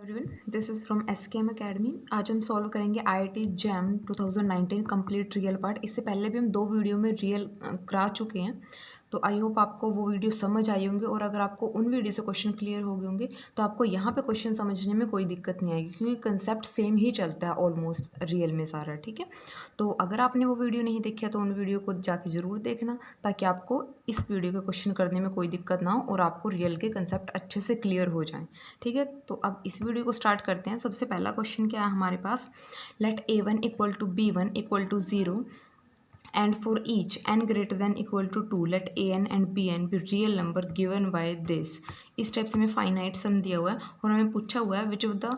Everyone, this is from SKM academy. आज हम solve करेंगे IIT jam 2019 complete real part. इससे पहले भी हम 2 वीडियो में रियल करा चुके हैं, तो आई होप आपको वो वीडियो समझ आई होंगे। और अगर आपको उन वीडियो से क्वेश्चन क्लियर हो गए होंगे तो आपको यहाँ पे क्वेश्चन समझने में कोई दिक्कत नहीं आएगी, क्योंकि कंसेप्ट सेम ही चलता है ऑलमोस्ट रियल में सारा। ठीक है, तो अगर आपने वो वीडियो नहीं देखा तो उन वीडियो को जाके ज़रूर देखना, ताकि आपको इस वीडियो के क्वेश्चन करने में कोई दिक्कत ना हो और आपको रियल के कंसेप्ट अच्छे से क्लियर हो जाएं। ठीक है, तो अब इस वीडियो को स्टार्ट करते हैं। सबसे पहला क्वेश्चन क्या है हमारे पास, let A1 equal to B1 equal to 0 and for each n greater than equal to 2 let an and bn be real number given by this। इस टाइप से हमें फाइनाइट सम दिया हुआ है और हमें पूछा हुआ है which of the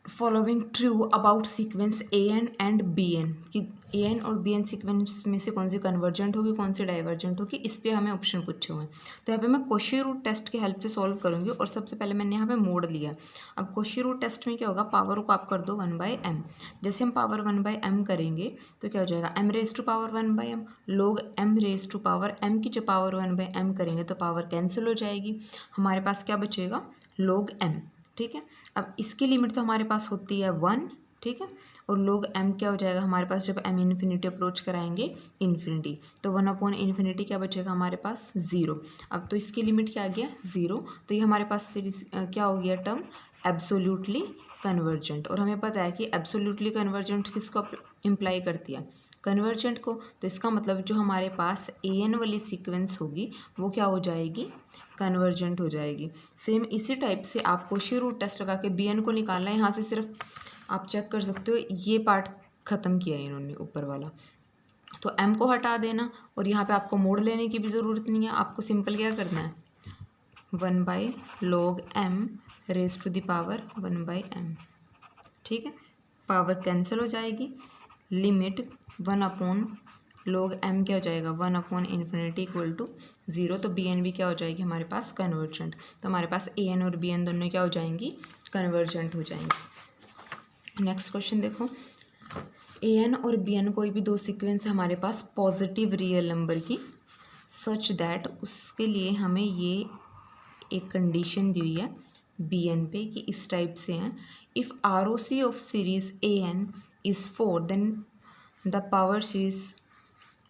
following true about sequence A N and B N, कि ए एन और बी एन सीक्वेंस में से कौन सी कन्वर्जेंट होगी, कौन सी डाइवर्जेंट होगी। इस पर हमें ऑप्शन पूछे हुए हैं। तो यहाँ पे मैं कोशी रूट टेस्ट की हेल्प से सॉल्व करूँगी। और सबसे पहले मैंने यहाँ पे मोड लिया। अब कोशी रूट टेस्ट में क्या होगा, पावर को आप कर दो 1/m। जैसे हम पावर 1/m करेंगे तो क्या हो जाएगा, m raise to power 1/m log m raise to power m की जब पावर 1/m करेंगे तो पावर कैंसिल हो जाएगी। हमारे पास क्या बचेगा, लोग m। ठीक है, अब इसकी लिमिट तो हमारे पास होती है 1। ठीक है, और लोग m क्या हो जाएगा हमारे पास, जब m इन्फिनिटी अप्रोच कराएंगे इन्फिनिटी, तो 1/इन्फिनिटी क्या बचेगा हमारे पास, 0। अब तो इसकी लिमिट क्या आ गया, 0। तो ये हमारे पास सीरीज क्या हो गया टर्म, एब्सोल्यूटली कन्वर्जेंट। और हमें पता है कि एब्सोल्यूटली कन्वर्जेंट किसको इम्प्लाई करती है, कन्वर्जेंट को। तो इसका मतलब जो हमारे पास ए एन वाली सीक्वेंस होगी वो क्या हो जाएगी, कन्वर्जेंट हो जाएगी। सेम इसी टाइप से आपको कोशी रूट टेस्ट लगा के बी एन को निकालना है। यहाँ से सिर्फ आप चेक कर सकते हो, ये पार्ट ख़त्म किया है इन्होंने ऊपर वाला, तो m को हटा देना। और यहाँ पे आपको मोड लेने की भी ज़रूरत नहीं है, आपको सिंपल क्या करना है, 1/log m raise to the power 1/m। ठीक है, पावर कैंसिल हो जाएगी। लिमिट 1/log m क्या हो जाएगा, 1/इन्फिनिटी इक्वल टू 0। तो बी एन भी क्या हो जाएगी हमारे पास, कन्वर्जेंट। तो हमारे पास ए एन और बी एन दोनों क्या हो जाएंगी, कन्वर्जेंट हो जाएंगी। नेक्स्ट क्वेश्चन देखो, ए एन और बी एन कोई भी दो सीक्वेंस है हमारे पास पॉजिटिव रियल नंबर की, सच दैट, उसके लिए हमें ये एक कंडीशन दी हुई है बी एन पे कि इस टाइप से हैं, if R O C of series A N is 4 then the power series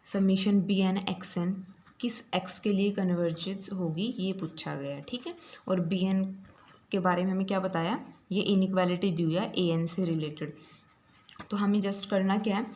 summation B N X N किस एक्स के लिए कन्वर्जेंस होगी, ये पूछा गया है। ठीक है, और बी एन के बारे में हमें क्या बताया, ये इनइक्वालिटी दी हुई है ए एन से रिलेटेड। तो हमें जस्ट करना क्या है,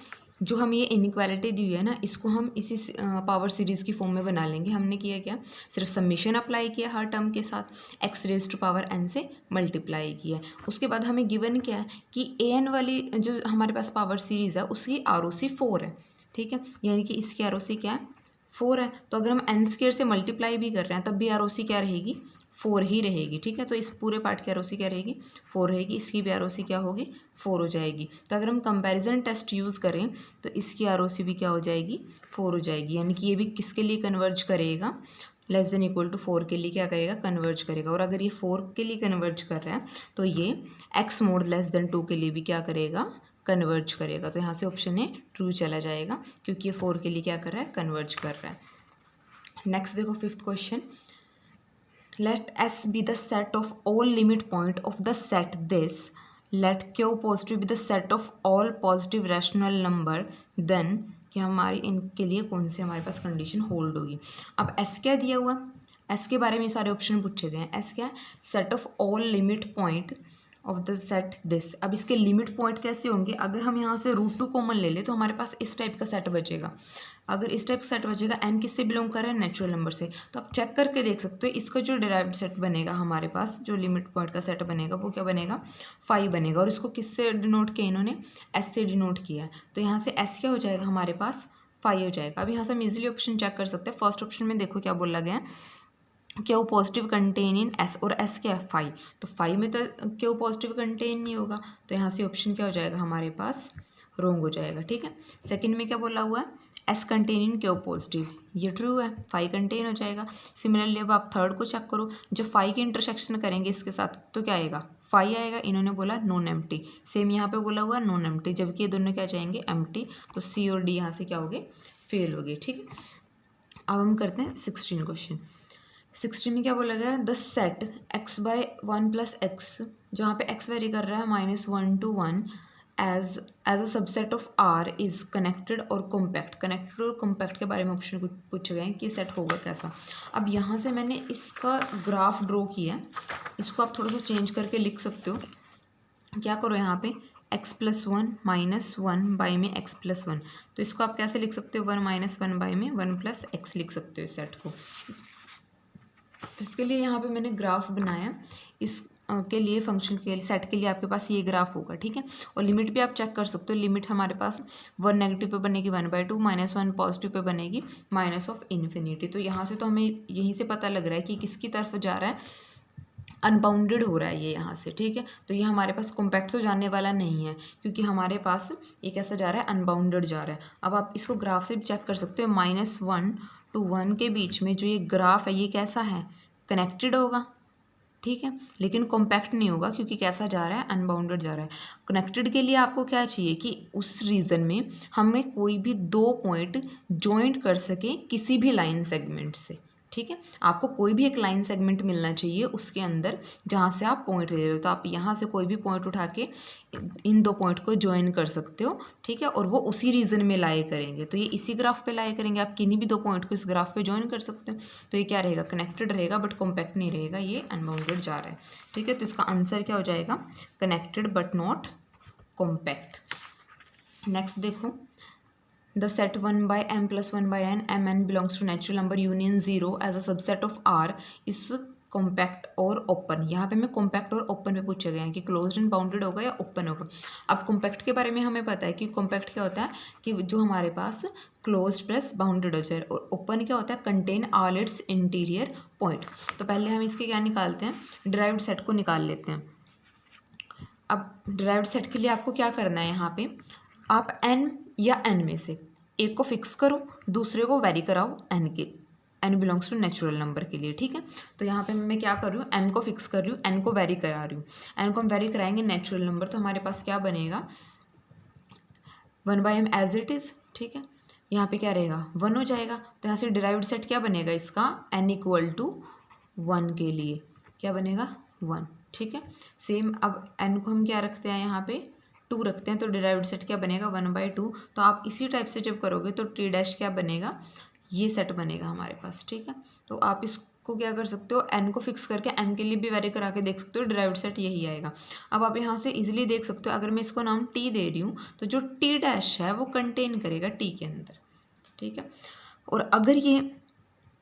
जो हम ये इनइक्वालिटी दी हुई है ना, इसको हम इसी पावर सीरीज़ की फॉर्म में बना लेंगे। हमने किया क्या, सिर्फ समीशन अप्लाई किया हर टर्म के साथ, X raise to power n से मल्टीप्लाई किया। उसके बाद हमें गिवन क्या है कि ए एन वाली जो हमारे पास पावर सीरीज़ है उसकी आर ओ सी 4 है। ठीक है, यानी कि इसकी आर ओ सी क्या है, 4 है। तो अगर हम n स्क्वायर से मल्टीप्लाई भी कर रहे हैं तब भी आर ओ सी क्या रहेगी, 4 ही रहेगी। ठीक है, तो इस पूरे पार्ट की आर ओ सी क्या रहेगी, 4 रहेगी। इसकी भी आर ओ सी क्या होगी, 4 हो जाएगी। तो अगर हम कंपैरिजन टेस्ट यूज़ करें तो इसकी आर ओ सी भी क्या हो जाएगी, 4 हो जाएगी। यानी कि ये भी किसके लिए कन्वर्ज करेगा, लेस देन इक्वल टू 4 के लिए क्या करेगा, कन्वर्ज करेगा। और अगर ये 4 के लिए कन्वर्ज कर रहा है तो ये एक्स मोड लेस देन 2 के लिए भी क्या करेगा, कन्वर्ज करेगा। तो यहाँ से ऑप्शन ए ट्रू चला जाएगा, क्योंकि ये 4 के लिए क्या कर रहा है, कन्वर्ज कर रहा है। नेक्स्ट देखो, fifth question, let S be the set of all limit point of the set this, let Q positive be the set of all positive rational number, then कि हमारी इनके लिए कौन से हमारे पास कंडीशन होल्ड होगी। अब S क्या दिया हुआ, S के बारे में सारे ऑप्शन पूछे गए हैं। S क्या है, set of all limit point of the set this. अब इसके लिमिट पॉइंट कैसे होंगे, अगर हम यहाँ से √2 कॉमन ले लें तो हमारे पास इस टाइप का सेट बचेगा। अगर इस टाइप का सेट बचेगा, n किससे बिलोंग कर रहा है, नेचुरल नंबर से। तो आप चेक करके देख सकते हो, इसका जो डिराइव्ड सेट बनेगा हमारे पास, जो लिमिट पॉइंट का सेट बनेगा वो क्या बनेगा, 5 बनेगा। और इसको किससे डिनोट किया इन्होंने, s से डिनोट किया है। तो यहाँ से s क्या हो जाएगा हमारे पास, 5 हो जाएगा। अब यहाँ से हम इजीली ऑप्शन चेक कर सकते हैं। फर्स्ट ऑप्शन में देखो क्या बोला गया है, क्या वो पॉजिटिव कंटेन इन एस, और एस क्या है 5, तो 5 में तो क्या वो पॉजिटिव कंटेन नहीं होगा। तो यहाँ से ऑप्शन क्या हो जाएगा हमारे पास, रोंग हो जाएगा। ठीक है, सेकंड में क्या बोला हुआ है, एस कंटेन इन क्या पॉजिटिव, ये ट्रू है, 5 कंटेन हो जाएगा। सिमिलरली अब आप थर्ड को चेक करो, जब 5 की इंटरसेक्शन करेंगे इसके साथ तो क्या आएगा, 5 आएगा। इन्होंने बोला नॉन एम्प्टी, सेम यहाँ पे बोला हुआ नॉन एम्प्टी, जबकि ये दोनों क्या जाएंगे, एम्प्टी। तो सी और डी यहाँ से क्या हो गए, फेल हो गए। ठीक है, अब हम करते हैं 16 क्वेश्चन। 16 में क्या बोला गया, द सेट x/1 + x जहाँ पे x वेरी कर रहा है -1 to 1 as a subset of R is connected और कॉम्पैक्ट। कनेक्टेड और कॉम्पैक्ट के बारे में ऑप्शन पूछे गए हैं कि सेट होगा कैसा। अब यहाँ से मैंने इसका ग्राफ ड्रॉ किया है, इसको आप थोड़ा सा चेंज करके लिख सकते हो। क्या करो यहाँ पे x+1 -1 बाई में x+1, तो इसको आप कैसे लिख सकते हो 1 - 1 बाई में 1 + x लिख सकते हो इस सेट को। तो इसके लिए यहाँ पे मैंने ग्राफ बनाया, इस के लिए फंक्शन के लिए सेट के लिए आपके पास ये ग्राफ होगा, ठीक है। और लिमिट भी आप चेक कर सकते हो, लिमिट हमारे पास 1 नेगेटिव पे बनेगी 1/2, -1 पॉजिटिव पे बनेगी -∞। तो यहाँ से तो हमें यहीं से पता लग रहा है कि किसकी तरफ जा रहा है, अनबाउंडेड हो रहा है ये यहाँ से, ठीक है। तो ये हमारे पास कॉम्पैक्ट तो जाने वाला नहीं है, क्योंकि हमारे पास ये कैसा जा रहा है, अनबाउंडेड जा रहा है। अब आप इसको ग्राफ से भी चेक कर सकते हो, -1 to 1 के बीच में जो ये ग्राफ है ये कैसा है, कनेक्टेड होगा, ठीक है, लेकिन कॉम्पैक्ट नहीं होगा क्योंकि कैसा जा रहा है, अनबाउंडेड जा रहा है। कनेक्टेड के लिए आपको क्या चाहिए कि उस रीजन में हमें कोई भी 2 पॉइंट जॉइंट कर सके किसी भी लाइन सेगमेंट से, ठीक है। आपको कोई भी एक लाइन सेगमेंट मिलना चाहिए उसके अंदर जहाँ से आप पॉइंट ले रहे हो। तो आप यहाँ से कोई भी पॉइंट उठा के इन 2 पॉइंट को ज्वाइन कर सकते हो, ठीक है, और वो उसी रीजन में लाए करेंगे। तो ये इसी ग्राफ पे लाए करेंगे, आप किन्हीं भी 2 पॉइंट को इस ग्राफ पे ज्वाइन कर सकते हो। तो ये क्या रहेगा, कनेक्टेड रहेगा बट कॉम्पैक्ट नहीं रहेगा, ये अनबाउंडेड जा रहा है, ठीक है। तो इसका आंसर क्या हो जाएगा, connected but not compact. Next देखो, the set 1/m+1/n mn belongs to natural number union 0 as a subset of R is compact और ओपन। यहाँ पे मैं कॉम्पैक्ट और ओपन पे पूछे गए हैं कि क्लोज्ड एंड बाउंडेड होगा या ओपन होगा। अब कॉम्पैक्ट के बारे में हमें पता है कि कॉम्पैक्ट क्या होता है कि जो हमारे पास क्लोज्ड प्लस बाउंडेड हो जाए, और ओपन क्या होता है, contain all it's interior point. तो पहले हम इसके क्या निकालते हैं, डिराइव्ड सेट को निकाल लेते हैं। अब डिराइव्ड सेट के लिए आपको क्या करना है, यहाँ पे आप n या n में से एक को फिक्स करो, दूसरे को वेरी कराओ n के, n belongs to natural number के लिए, ठीक है। तो यहाँ पे मैं क्या कर रही हूँ, n को फिक्स कर रही हूँ, n को वेरी करा रही हूँ। n को हम वेरी कराएंगे नेचुरल नंबर, तो हमारे पास क्या बनेगा 1/m एज इट इज़, ठीक है। यहाँ पे क्या रहेगा 1 हो जाएगा। तो यहाँ से डिराइव्ड सेट क्या बनेगा इसका, n = 1 के लिए क्या बनेगा 1, ठीक है। सेम अब n को हम क्या रखते हैं, यहाँ पे 2 रखते हैं, तो डिराइव्ड सेट क्या बनेगा 1/2। तो आप इसी टाइप से जब करोगे तो t' क्या बनेगा, ये सेट बनेगा हमारे पास, ठीक है। तो आप इसको क्या कर सकते हो, n को फिक्स करके n के लिए भी वेरी करा के देख सकते हो, डिराइव्ड सेट यही आएगा। अब आप यहाँ से इजीली देख सकते हो, अगर मैं इसको नाम t दे रही हूँ तो जो t' है वो कंटेन करेगा t के अंदर, ठीक है। और अगर ये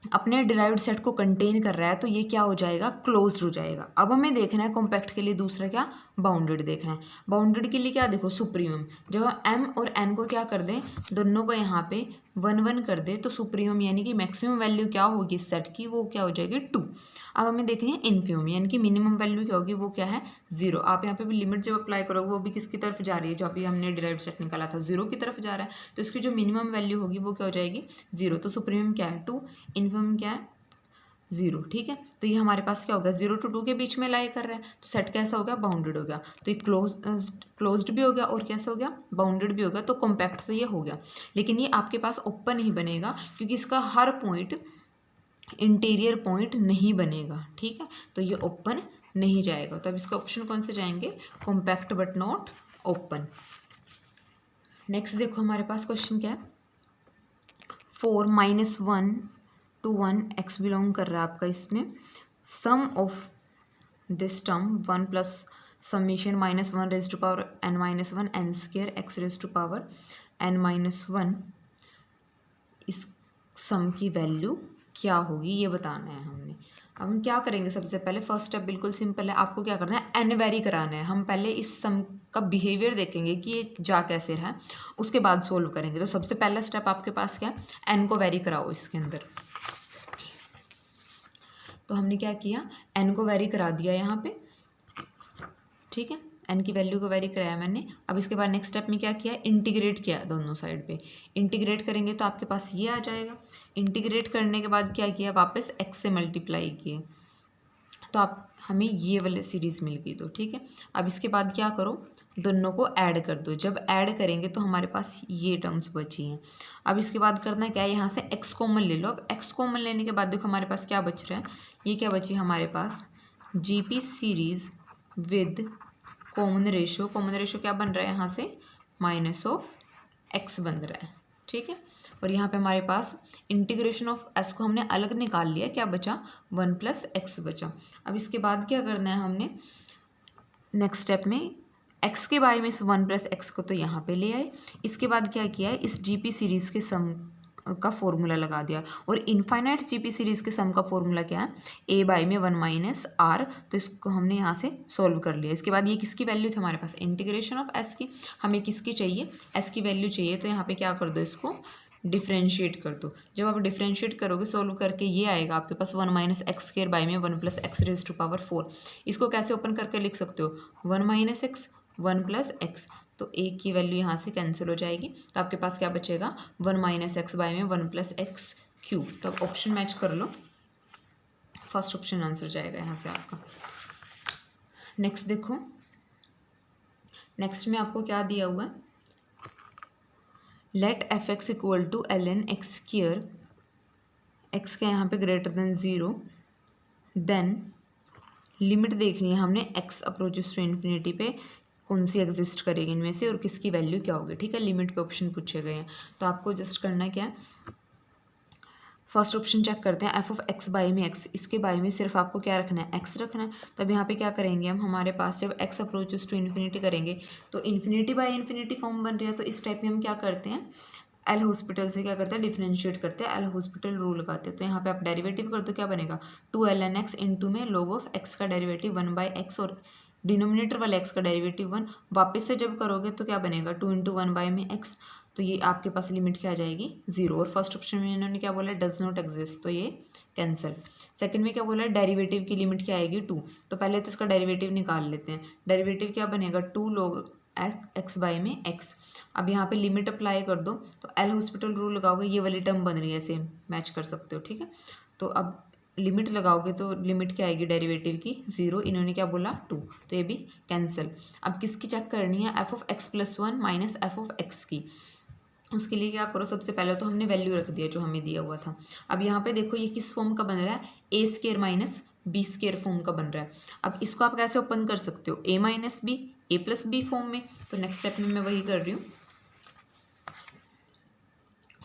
अपने डिराइव्ड सेट को कंटेन कर रहा है तो ये क्या हो जाएगा, क्लोज्ड हो जाएगा। अब हमें देखना है कॉम्पैक्ट के लिए दूसरा क्या, बाउंडेड देखना है। बाउंडेड के लिए क्या देखो, सुप्रीमम, जब हम m और n को क्या कर दें, दोनों को यहाँ पे 1 कर दे, तो सुप्रीमम यानी कि मैक्सिमम वैल्यू क्या होगी इस सेट की, वो क्या हो जाएगी 2। अब हमें देखनी है इन्फिमम यानी कि मिनिमम वैल्यू क्या होगी, वो क्या है 0। आप यहाँ पे भी लिमिट जब अप्लाई करोगे वो भी किसकी तरफ जा रही है, जो अभी हमने डिराइव्ड सेट निकाला था 0 की तरफ जा रहा है। तो इसकी जो मिनिमम वैल्यू होगी वो क्या हो जाएगी 0। तो सुप्रीमम क्या है 2, इन्फिमम क्या है 0, ठीक है। तो ये हमारे पास क्या होगा 0 to 2 के बीच में लाई कर रहा है, तो सेट कैसा हो गया, बाउंडेड हो गया। तो ये क्लोज्ड भी हो गया और कैसा हो गया, बाउंडेड भी हो गया। तो कॉम्पैक्ट तो ये हो गया, लेकिन ये आपके पास ओपन ही बनेगा क्योंकि इसका हर पॉइंट इंटीरियर पॉइंट नहीं बनेगा, ठीक है। तो ये ओपन नहीं जाएगा। तो अब इसका ऑप्शन कौन से जाएंगे, compact but not open. Next देखो हमारे पास क्वेश्चन क्या है, 4 - 1 to 1 x बिलोंग कर रहा है आपका इसमें, sum of this term 1 plus summation -1 raised to power n-1 n² x raised to power n-1, इस सम की वैल्यू क्या होगी ये बताना है हमने। अब हम क्या करेंगे, सबसे पहले फर्स्ट स्टेप बिल्कुल सिंपल है, आपको क्या करना है n वेरी कराना है। हम पहले इस सम का बिहेवियर देखेंगे कि ये जा कैसे रहा है, उसके बाद सोल्व करेंगे। तो सबसे पहला स्टेप आपके पास क्या है, n को वेरी कराओ इसके अंदर। तो हमने क्या किया, n को वेरी करा दिया यहाँ पे, ठीक है, n की वैल्यू को वेरी कराया मैंने। अब इसके बाद नेक्स्ट स्टेप में क्या किया, इंटीग्रेट किया दोनों साइड पे। इंटीग्रेट करेंगे तो आपके पास ये आ जाएगा। इंटीग्रेट करने के बाद क्या किया, वापस x से मल्टीप्लाई किए, तो आप हमें ये वाली सीरीज़ मिल गई। तो ठीक है, अब इसके बाद क्या करो, दोनों को ऐड कर दो। जब ऐड करेंगे तो हमारे पास ये टर्म्स बची हैं। अब इसके बाद करना क्या है, यहाँ से x कॉमन ले लो। अब x कॉमन लेने के बाद देखो हमारे पास क्या बच रहा है, ये क्या बची हमारे पास, GP series with common ratio क्या बन रहा है यहाँ से माइनस ऑफ एक्स बन रहा है, ठीक है। और यहाँ पे हमारे पास इंटीग्रेशन ऑफ एस को हमने अलग निकाल लिया, क्या बचा 1 प्लस एक्स बचा। अब इसके बाद क्या करना है हमने नेक्स्ट स्टेप में एक्स के बारे में इस 1 प्लस एक्स को तो यहाँ पे ले आए, इसके बाद क्या किया है इस जीपी सीरीज़ के सम का फॉर्मूला लगा दिया। और इनफाइनाइट जीपी सीरीज़ के सम का फॉर्मूला क्या है ए बाई में 1 माइनस आर, तो इसको हमने यहाँ से सॉल्व कर लिया। इसके बाद ये किसकी वैल्यू थी हमारे पास इंटीग्रेशन ऑफ एस की, हमें किसकी चाहिए एस की वैल्यू चाहिए, तो यहाँ पे क्या कर दो इसको डिफ्रेंशिएट कर दो। जब आप डिफ्रेंशिएट करोगे सोल्व करके ये आएगा आपके पास 1 माइनस एक्स स्क्वायर बाई में 1 plus X raise to power 4। इसको कैसे ओपन करके लिख सकते हो 1 माइनस एक्स 1 प्लस एक्स, तो एक की वैल्यू यहाँ से कैंसिल हो जाएगी, तो आपके पास क्या बचेगा 1 माइनस एक्स बाई में 1 प्लस एक्स क्यूब। तो अब ऑप्शन मैच कर लो, फर्स्ट ऑप्शन आंसर जाएगा यहाँ से आपका। नेक्स्ट देखो, नेक्स्ट में आपको क्या दिया हुआ है let F X equal to L N X square, X का यहाँ पे ग्रेटर देन 0, देन लिमिट देखनी है हमने एक्स अप्रोचेस टू इन्फिनिटी पे कौन सी एग्जिस्ट करेगी इनमें से और किसकी वैल्यू क्या होगी, ठीक है। लिमिट पे ऑप्शन पूछे गए हैं, तो आपको जस्ट करना क्या है फर्स्ट ऑप्शन चेक करते हैं एफ ऑफ एक्स बाई में एक्स, इसके बाई में सिर्फ आपको क्या रखना है एक्स रखना है। तो अब यहाँ पे क्या करेंगे हम हमारे पास जब एक्स अप्रोचेस टू इन्फिनिटी करेंगे तो इन्फिनिटी बाई इन्फिनिटी फॉर्म बन रही है, तो इस टाइप में हम क्या करते हैं एल हॉस्पिटल से क्या करते हैं डिफ्रेंशिएट करते हैं, एल हॉस्पिटल रूल लगाते हैं। तो यहाँ पे आप डेरिवेटिव कर दो, क्या बनेगा 2ln x इंटू में log ऑफ एक्स का डेरिवेटिव 1 बाई एक्स और डिनोमिनेटर वाले एक्स का डेरिवेटिव 1, वापस से जब करोगे तो क्या बनेगा 2 इंटू 1 बाई में एक्स, तो ये आपके पास लिमिट क्या आ जाएगी 0। और फर्स्ट ऑप्शन में इन्होंने क्या बोला डज नॉट एग्जिस्ट, तो ये कैंसिल। सेकंड में क्या बोला डेरिवेटिव की लिमिट क्या आएगी 2, तो पहले तो इसका डेरिवेटिव निकाल लेते हैं। डेरिवेटिव क्या बनेगा 2 log एक्स बाई में एक्स। अब यहाँ पे लिमिट अप्लाई कर दो, तो एल हॉस्पिटल रूल लगाओगे ये वाली टर्म बन रही है सेम, मैच कर सकते हो, ठीक है। तो अब लिमिट लगाओगे तो लिमिट क्या आएगी डेरिवेटिव की 0, इन्होंने क्या बोला 2, तो ये भी कैंसिल। अब किसकी चेक करनी है f of x plus 1 minus f of x की, उसके लिए क्या करो सबसे पहले तो हमने वैल्यू रख दिया जो हमें दिया हुआ था। अब यहाँ पे देखो ये किस फॉर्म का बन रहा है a square minus b square form का बन रहा है। अब इसको आप कैसे ओपन कर सकते हो ए माइनस बी ए प्लस बी फॉर्म में, तो नेक्स्ट स्टेप में मैं वही कर रही हूँ।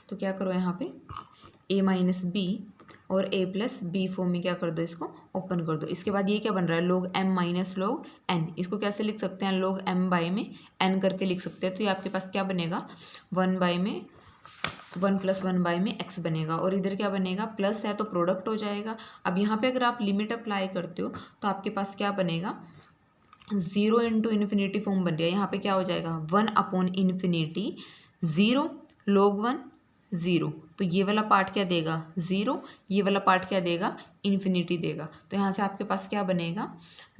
तो क्या करो यहाँ पे ए माइनस बी और ए प्लस बी फॉर्म में क्या कर दो इसको ओपन कर दो। इसके बाद ये क्या बन रहा है log m minus log n, इसको कैसे लिख सकते हैं log m बाई में n करके लिख सकते हैं। तो ये आपके पास क्या बनेगा 1 बाई में 1 प्लस 1 बाई में x बनेगा, और इधर क्या बनेगा प्लस है तो प्रोडक्ट हो जाएगा। अब यहाँ पे अगर आप लिमिट अप्लाई करते हो तो आपके पास क्या बनेगा 0 इंटू इन्फिनिटी फॉर्म बन रहा है, यहाँ पे क्या हो जाएगा 1 अपॉन इन्फिनिटी 0 log 1 0, तो ये वाला पार्ट क्या देगा 0, ये वाला पार्ट क्या देगा इन्फिनिटी देगा। तो यहाँ से आपके पास क्या बनेगा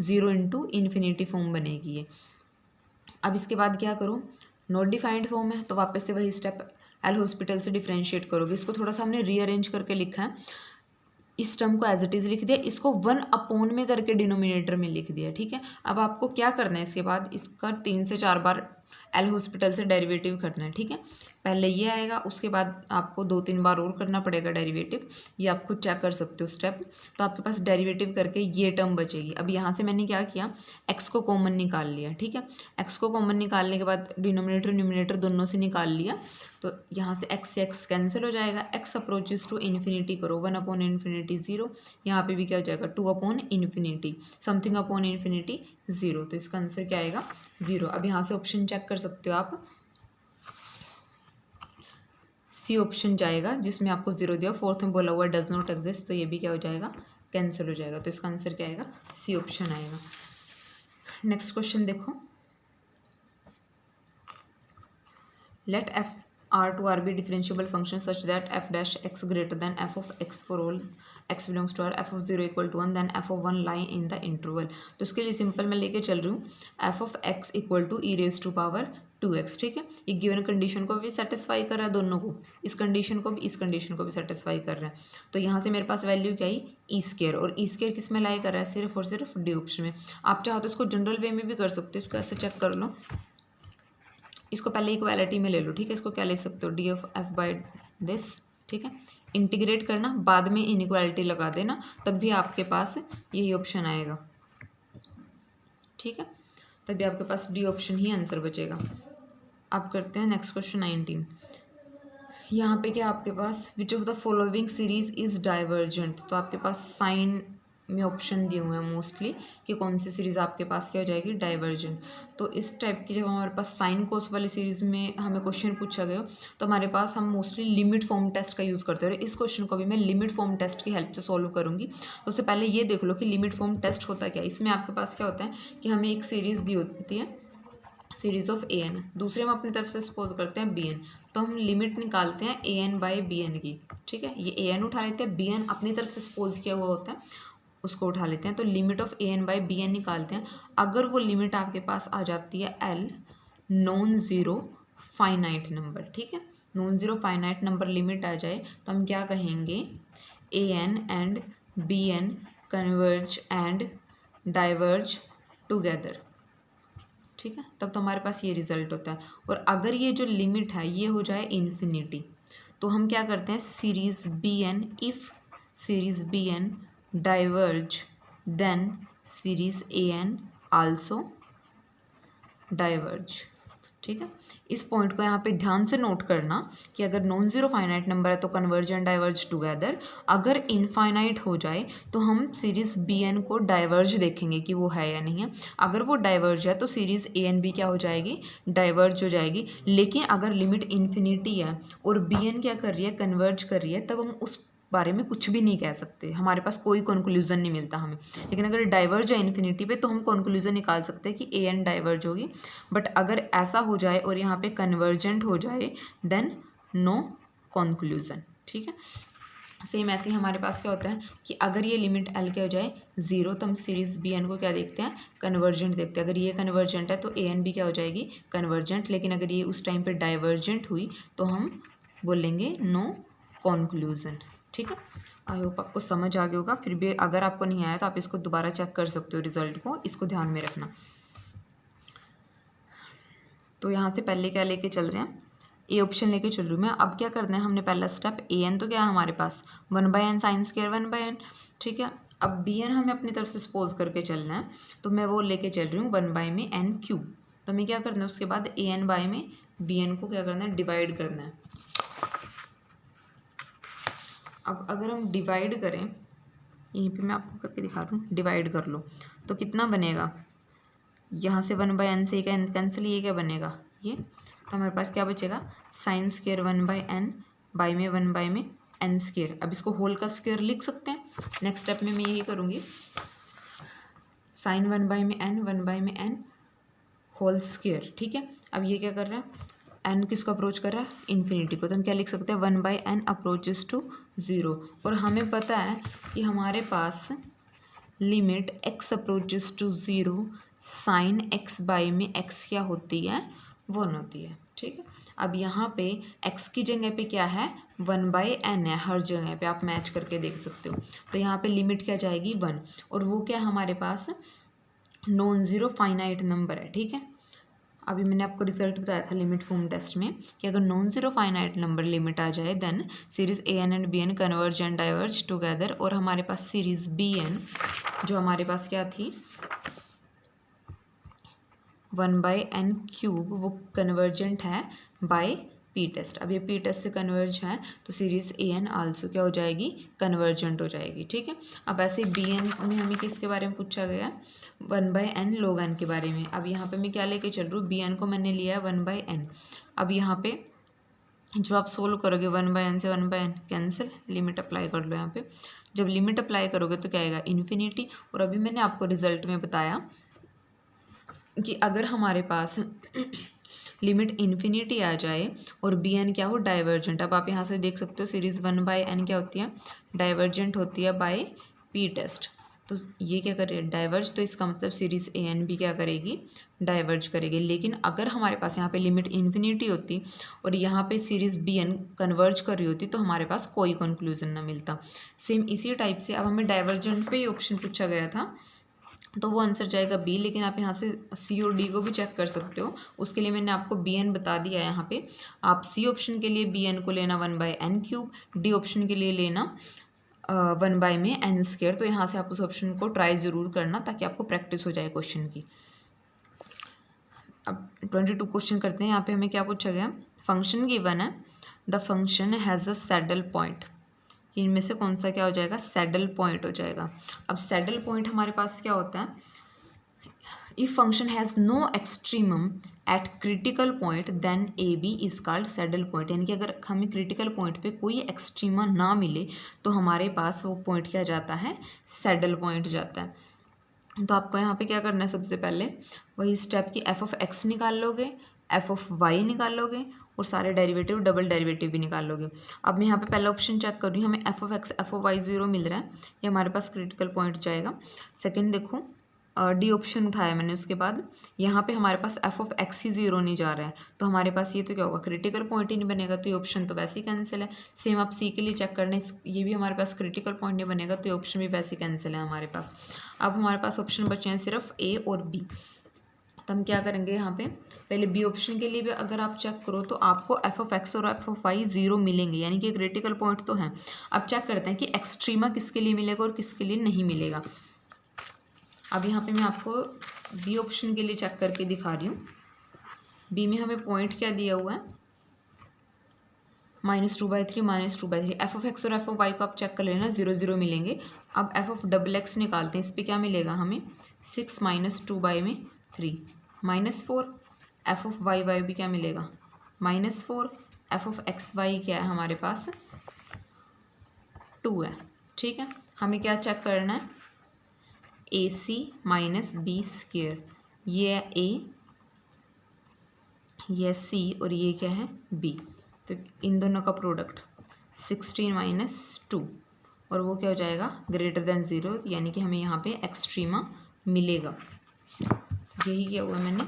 0 इंटू इन्फिनिटी फॉर्म बनेगी ये। अब इसके बाद क्या करो नॉट डिफाइंड फॉर्म है, तो वापस से वही स्टेप एल हॉस्पिटल से डिफ्रेंशिएट करोगे। इसको थोड़ा सा हमने रीअरेंज करके लिखा है, इस टर्म को एज इट इज़ लिख दिया, इसको 1 अपॉन में करके डिनोमिनेटर में लिख दिया, ठीक है। अब आपको क्या करना है इसके बाद इसका 3 से 4 बार एल हॉस्पिटल से डेरिवेटिव करना है, ठीक है। पहले ये आएगा, उसके बाद आपको 2-3 बार और करना पड़ेगा डेरिवेटिव, ये आप खुद चेक कर सकते हो स्टेप। तो आपके पास डेरिवेटिव करके ये टर्म बचेगी। अब यहाँ से मैंने क्या किया एक्स को कॉमन निकाल लिया, ठीक है। एक्स को कॉमन निकालने के बाद डिनोमिनेटर न्यूमिनेटर दोनों से निकाल लिया, तो यहाँ से एक्स कैंसिल हो जाएगा। एक्स अप्रोचेस टू इन्फिनिटी करो 1 अपॉन इन्फिनिटी 0, यहाँ पे भी क्या हो जाएगा 2 upon infinity something upon infinity 0, तो इसका आंसर क्या आएगा 0। अब यहाँ से ऑप्शन चेक कर सकते हो आप, सी ऑप्शन जाएगा जिसमें आपको 0 दिया, फोर्थ में बोला हुआ डज नॉट एग्जिस्ट, तो ये भी क्या हो जाएगा कैंसिल हो जाएगा। तो इसका आंसर क्या आएगा सी ऑप्शन आएगा। नेक्स्ट क्वेश्चन देखो, let F R to R be differentiable function such that F dash X greater than F of X for all X belongs to R, F of 0 equal to 1 then F of 1 lie in the interval. तो इसके लिए simple मैं लेके चल रही हूँ F of X equal to E raise to power 2x, ठीक है। ये गिवन कंडीशन को भी सेटिस्फाई कर रहा है, दोनों को, इस कंडीशन को भी इस कंडीशन को भी सेटिस्फाई कर रहा है। तो यहाँ से मेरे पास वैल्यू क्या आई ई स्केयर, और ई स्केयर किस में लाई कर रहा है सिर्फ और सिर्फ डी ऑप्शन में। आप चाहो तो इसको जनरल वे में भी कर सकते हो, इसको ऐसे चेक कर लो, इसको पहले इक्वालिटी में ले लो, ठीक है। इसको क्या ले सकते हो D of F by this, ठीक है। इंटीग्रेट करना, बाद में इनइक्वालिटी लगा देना, तब भी आपके पास यही ऑप्शन आएगा। ठीक है, तभी आपके पास डी ऑप्शन ही आंसर बचेगा। आप करते हैं नेक्स्ट क्वेश्चन 19। यहाँ पे क्या आपके पास which of the following series is divergent, तो आपके पास साइन में ऑप्शन दिए हुए हैं मोस्टली कि कौन सी सीरीज़ आपके पास क्या हो जाएगी, डाइवर्जेंट। तो इस टाइप की जब हमारे पास साइन कोस वाली सीरीज़ में हमें क्वेश्चन पूछा गया तो हमारे पास हम मोस्टली लिमिट फॉर्म टेस्ट का यूज़ करते हैं, और इस क्वेश्चन को भी मैं लिमिट फॉर्म टेस्ट की हेल्प से सॉल्व करूँगी। तो उससे पहले ये देख लो कि लिमिट फॉर्म टेस्ट होता क्या है। इसमें आपके पास क्या होता है कि हमें एक सीरीज़ दी होती है, सीरीज ऑफ ए एन, दूसरे हम अपनी तरफ से सपोज करते हैं बी एन, तो हम लिमिट निकालते हैं ए एन बाई बी एन की। ठीक है, ये ए एन उठा लेते हैं, बी एन अपनी तरफ से सपोज किया हुआ होता है उसको उठा लेते हैं, तो limit of A N by B N निकालते हैं। अगर वो लिमिट आपके पास आ जाती है l non zero finite number, ठीक है, non zero finite number limit आ जाए तो हम क्या कहेंगे, a N and B n converge and diverge together. ठीक है, तब तो हमारे पास ये रिजल्ट होता है। और अगर ये जो लिमिट है ये हो जाए इन्फिनिटी, तो हम क्या करते हैं, series B N, if series B N diverge then series A N also diverge. ठीक है, इस पॉइंट को यहाँ पे ध्यान से नोट करना कि अगर नॉन ज़ीरो फाइनाइट नंबर है तो कन्वर्ज एंड डाइवर्ज टुगेदर, अगर इनफाइनाइट हो जाए तो हम सीरीज़ बी एन को डाइवर्ज देखेंगे कि वो है या नहीं है। अगर वो डाइवर्ज है तो सीरीज़ ए एन भी क्या हो जाएगी, डाइवर्ज हो जाएगी। लेकिन अगर लिमिट इन्फिनिटी है और बी एन क्या कर रही है, कन्वर्ज कर रही है, तब हम उस बारे में कुछ भी नहीं कह सकते, हमारे पास कोई कंक्लूजन नहीं मिलता हमें। लेकिन अगर डाइवर्ज है इन्फिनिटी पे तो हम कंक्लूजन निकाल सकते हैं कि ए एन डाइवर्ज होगी। बट अगर ऐसा हो जाए और यहाँ पे कन्वर्जेंट हो जाए देन नो कंक्लूजन। ठीक है, सेम ऐसे ही हमारे पास क्या होता है कि अगर ये लिमिट एल क्या हो जाए ज़ीरो, तो हम सीरीज़ बी एन को क्या देखते हैं, कन्वर्जेंट देखते हैं। अगर ये कन्वर्जेंट है तो ए एन भी क्या हो जाएगी, कन्वर्जेंट। लेकिन अगर ये उस टाइम पे डाइवर्जेंट हुई तो हम बोलेंगे नो कंक्लूजन। ठीक है, आई होप आपको समझ आ गया होगा। फिर भी अगर आपको नहीं आया तो आप इसको दोबारा चेक कर सकते हो रिजल्ट को, इसको ध्यान में रखना। तो यहाँ से पहले क्या लेके चल रहे हैं, ए ऑप्शन लेके चल रही हूँ मैं। अब क्या करना है, हमने पहला स्टेप ए एन तो क्या है हमारे पास 1/n साइन स्क्वायर 1/n। ठीक है, अब बी एन हमें अपनी तरफ से सपोज करके चलना है, तो मैं वो लेके चल रही हूँ 1/n³। तो हमें क्या करना है, उसके बाद ए एन बाय में बी एन को क्या करना है, डिवाइड करना है। अब अगर हम डिवाइड करें, यहीं पे मैं आपको करके दिखा रहा हूँ, डिवाइड कर लो तो कितना बनेगा, यहाँ से 1/n से कैंसिल, ये क्या बनेगा ये, तो हमारे पास क्या बचेगा, साइन स्क्वायर 1/n बाय में 1/n स्क्वायर। अब इसको होल का स्क्वायर लिख सकते हैं। नेक्स्ट स्टेप में मैं यही करूँगी, साइन 1/n होल स्क्वायर। ठीक है, अब ये क्या कर रहा है, एन किसको अप्रोच कर रहा है, इन्फिनिटी को, तो हम क्या लिख सकते हैं, 1/n अप्रोचेस टू ज़ीरो। और हमें पता है कि हमारे पास limit x approaches to zero sine x by में x क्या होती है, 1 होती है। ठीक है, अब यहाँ पे x की जगह पे क्या है, 1/n है, हर जगह पे आप मैच करके देख सकते हो। तो यहाँ पे लिमिट क्या जाएगी 1, और वो क्या हमारे पास नॉन ज़ीरो फाइनाइट नंबर है। ठीक है, अभी मैंने आपको रिजल्ट बताया था लिमिट फॉर्म टेस्ट में कि अगर non zero finite number limit आ जाए then series a N and B n converge and diverge together. और हमारे पास सीरीज़ बी एन जो हमारे पास क्या थी 1/n³, वो कन्वर्जेंट है बाय पी टेस्ट। अब ये पी टेस्ट से कन्वर्ज है तो सीरीज़ ए एन आल्सो क्या हो जाएगी, कन्वर्जेंट हो जाएगी। ठीक है, अब ऐसे बी एन में हमें किसके बारे में पूछा गया है, 1/n log n के बारे में। अब यहाँ पे मैं क्या लेके चल रही हूँ, बी एन को मैंने लिया है 1/n। अब यहाँ पे जब आप सोल्व करोगे 1/n से 1/n कैंसिल, लिमिट अप्लाई कर लो। यहाँ पे जब लिमिट अप्लाई करोगे तो क्या आएगा, इन्फिनिटी। और अभी मैंने आपको रिजल्ट में बताया कि अगर हमारे पास लिमिट इन्फिनिटी आ जाए और बी एन क्या हो, डाइवर्जेंट। अब आप यहाँ से देख सकते हो सीरीज़ 1/n क्या होती है, डाइवर्जेंट होती है बाय पी टेस्ट। तो ये क्या कर रही है, डाइवर्ज, तो इसका मतलब सीरीज़ ए एन भी क्या करेगी, डाइवर्ज करेगी। लेकिन अगर हमारे पास यहाँ पे लिमिट इन्फिनिटी होती और यहाँ पे सीरीज़ बी एन कन्वर्ज कर रही होती तो हमारे पास कोई कंक्लूजन ना मिलता। सेम इसी टाइप से अब हमें डाइवर्जेंट पे ही ऑप्शन पूछा गया था तो वो आंसर जाएगा बी। लेकिन आप यहाँ से सी और डी को भी चेक कर सकते हो, उसके लिए मैंने आपको बी एन बता दिया है। यहाँ पे आप सी ऑप्शन के लिए बी एन को लेना 1/n³, डी ऑप्शन के लिए लेना 1/n²। तो यहाँ से आप उस ऑप्शन को ट्राई ज़रूर करना ताकि आपको प्रैक्टिस हो जाए क्वेश्चन की। अब 22 क्वेश्चन करते हैं। यहाँ पे हमें क्या पूछा गया, फंक्शन गिवन है, the function has a saddle point, इनमें से कौन सा क्या हो जाएगा, सैडल पॉइंट हो जाएगा। अब सैडल पॉइंट हमारे पास क्या होता है, if function has no extremum at critical point then A B is called saddle point, यानी कि अगर हमें क्रिटिकल पॉइंट पे कोई एक्सट्रीमा ना मिले तो हमारे पास वो पॉइंट क्या जाता है, सैडल पॉइंट जाता है। तो आपको यहाँ पे क्या करना है, सबसे पहले वही स्टेप की एफ ऑफ एक्स निकाल लोगे, एफ ऑफ वाई निकाल लोगे और सारे डेरिवेटिव डबल डेरिवेटिव भी निकाल लोगे। अब मैं यहाँ पे पहला ऑप्शन चेक कर रही हूँ, हमें F of X F of Y 0 मिल रहा है, ये हमारे पास क्रिटिकल पॉइंट जाएगा। सेकंड देखो डी ऑप्शन उठाया मैंने, उसके बाद यहाँ पे हमारे पास एफ ऑफ एक्स ही 0 नहीं जा रहा है, तो हमारे पास ये तो क्या होगा, क्रिटिकल पॉइंट ही नहीं बनेगा, तो ये ऑप्शन तो वैसे ही कैंसिल है। सेम आप सी के लिए चेक करना, ये भी हमारे पास क्रिटिकल पॉइंट नहीं बनेगा, तो ये ऑप्शन भी वैसे ही कैंसिल है हमारे पास। अब हमारे पास ऑप्शन बचे हैं सिर्फ ए और बी, तो हम क्या करेंगे यहाँ पे, पहले बी ऑप्शन के लिए भी अगर आप चेक करो तो आपको एफ ऑफ एक्स और एफ ऑफ वाई 0 मिलेंगे, यानी कि क्रिटिकल पॉइंट तो हैं। अब चेक करते हैं कि एक्सट्रीमा किसके लिए मिलेगा और किसके लिए नहीं मिलेगा। अब यहाँ पे मैं आपको बी ऑप्शन के लिए चेक करके दिखा रही हूँ। बी में हमें पॉइंट क्या दिया हुआ है, -2/3 -2/3। एफ ऑफ एक्स और एफ ऑफ वाई को आप चेक कर लेना, 0 0 मिलेंगे। अब एफ ऑफ डबल एक्स निकालते हैं, इस पर क्या मिलेगा हमें, 6 -2/3 -4। एफ ऑफ वाई वाई भी क्या मिलेगा, -4। एफ ऑफ एक्स वाई क्या है हमारे पास, 2 है। ठीक है, हमें क्या चेक करना है, ए सी माइनस बी स्क्वेयर, ये है ए, ये सी और ये क्या है बी, तो इन दोनों का प्रोडक्ट 16 - 2 और वो क्या हो जाएगा, ग्रेटर देन 0, यानी कि हमें यहाँ पे एक्सट्रीमा मिलेगा। यही किया हुआ मैंने,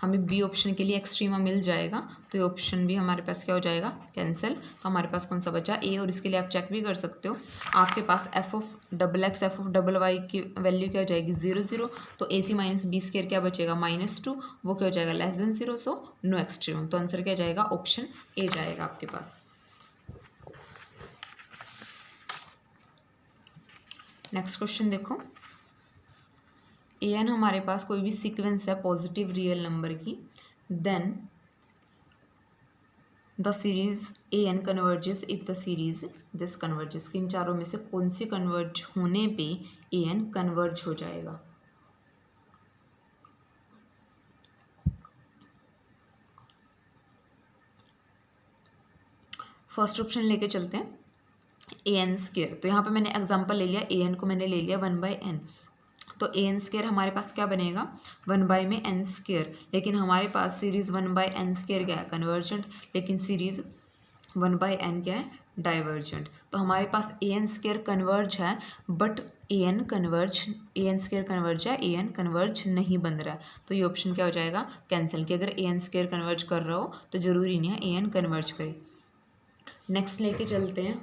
हमें बी ऑप्शन के लिए एक्सट्रीमा मिल जाएगा, तो ये ऑप्शन भी हमारे पास क्या हो जाएगा, कैंसिल। तो हमारे पास कौन सा बचा, ए, और इसके लिए आप चेक भी कर सकते हो, आपके पास F of double x F of double y की वैल्यू क्या हो जाएगी, 0 0, तो a c minus b square क्या बचेगा, -2, वो क्या हो जाएगा, less than 0, so no extremum. तो आंसर क्या जाएगा, ऑप्शन ए जाएगा आपके पास। नेक्स्ट क्वेश्चन देखो, ए एन हमारे पास कोई भी सीक्वेंस है पॉजिटिव रियल नंबर की, then the series A n converges if the series this converges, इन चारों में से कौन सी कन्वर्ज होने पे ए एन कन्वर्ज हो जाएगा। फर्स्ट ऑप्शन लेके चलते हैं, ए एन स्क्वायर। तो यहाँ पे मैंने एग्जांपल ले लिया, ए एन को मैंने ले लिया 1/n, तो ए एन स्क्वायर हमारे पास क्या बनेगा, 1 में n स्क्वायर, लेकिन हमारे पास सीरीज़ 1/n स्क्वायर क्या है, कन्वर्जेंट, लेकिन सीरीज़ 1/n क्या है, डाइवर्जेंट। तो हमारे पास ए एन स्क्वायर कन्वर्ज है, but A N square converge है, ए एन कन्वर्ज नहीं बन रहा है, तो ये ऑप्शन क्या हो जाएगा, कैंसिल। कि अगर ए एन स्क्वायर कन्वर्ज कर रहा हो तो ज़रूरी नहीं है ए एन कन्वर्ज करे। नेक्स्ट लेके चलते हैं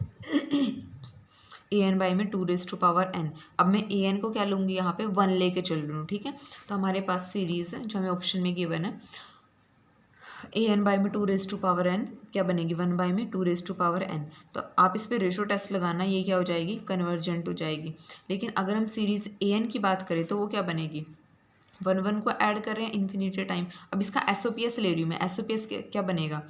ए एन बाई में 2n। अब मैं ए एन को क्या लूँगी, यहाँ पे 1 लेके चल रही हूँ। ठीक है, तो हमारे पास सीरीज़ है जो हमें ऑप्शन में गिवन है, ए एन बाई में 2n क्या बनेगी, 1 बाई में 2n। तो आप इस पर रेशो टेस्ट लगाना, ये क्या हो जाएगी, कन्वर्जेंट हो जाएगी। लेकिन अगर हम सीरीज़ ए एन की बात करें तो वो क्या बनेगी, 1 को ऐड कर रहे हैं इन्फिनिटी टाइम। अब इसका SOPS ले रही हूँ मैं, SOPS क्या बनेगा,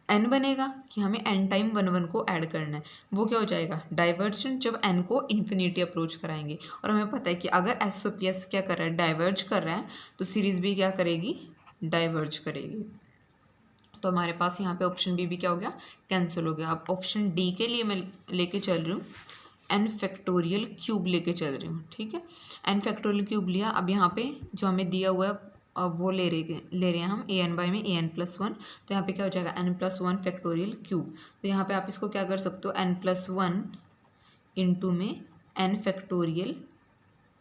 n बनेगा, कि हमें n टाइम 1 को ऐड करना है, वो क्या हो जाएगा, डाइवर्जेंट, जब n को इन्फिनिटी अप्रोच कराएंगे। और हमें पता है कि अगर SOPS क्या कर रहा है, डाइवर्ज कर रहा है, तो सीरीज़ भी क्या करेगी, डाइवर्ज करेगी। तो हमारे पास यहाँ पे ऑप्शन बी भी क्या हो गया, कैंसिल हो गया। अब ऑप्शन डी के लिए मैं लेके चल रही हूँ, n फैक्टोरियल क्यूब लेके चल रही हूँ। ठीक है, n फैक्टोरियल क्यूब लिया। अब यहाँ पे जो हमें दिया हुआ है वो ले रहे हैं हम, ए एन बाई में an+1, तो यहाँ पे क्या हो जाएगा, n+1 फैक्टोरियल क्यूब। तो यहाँ पे आप इसको क्या कर सकते हो, n+1 इंटू में n फैक्टोरियल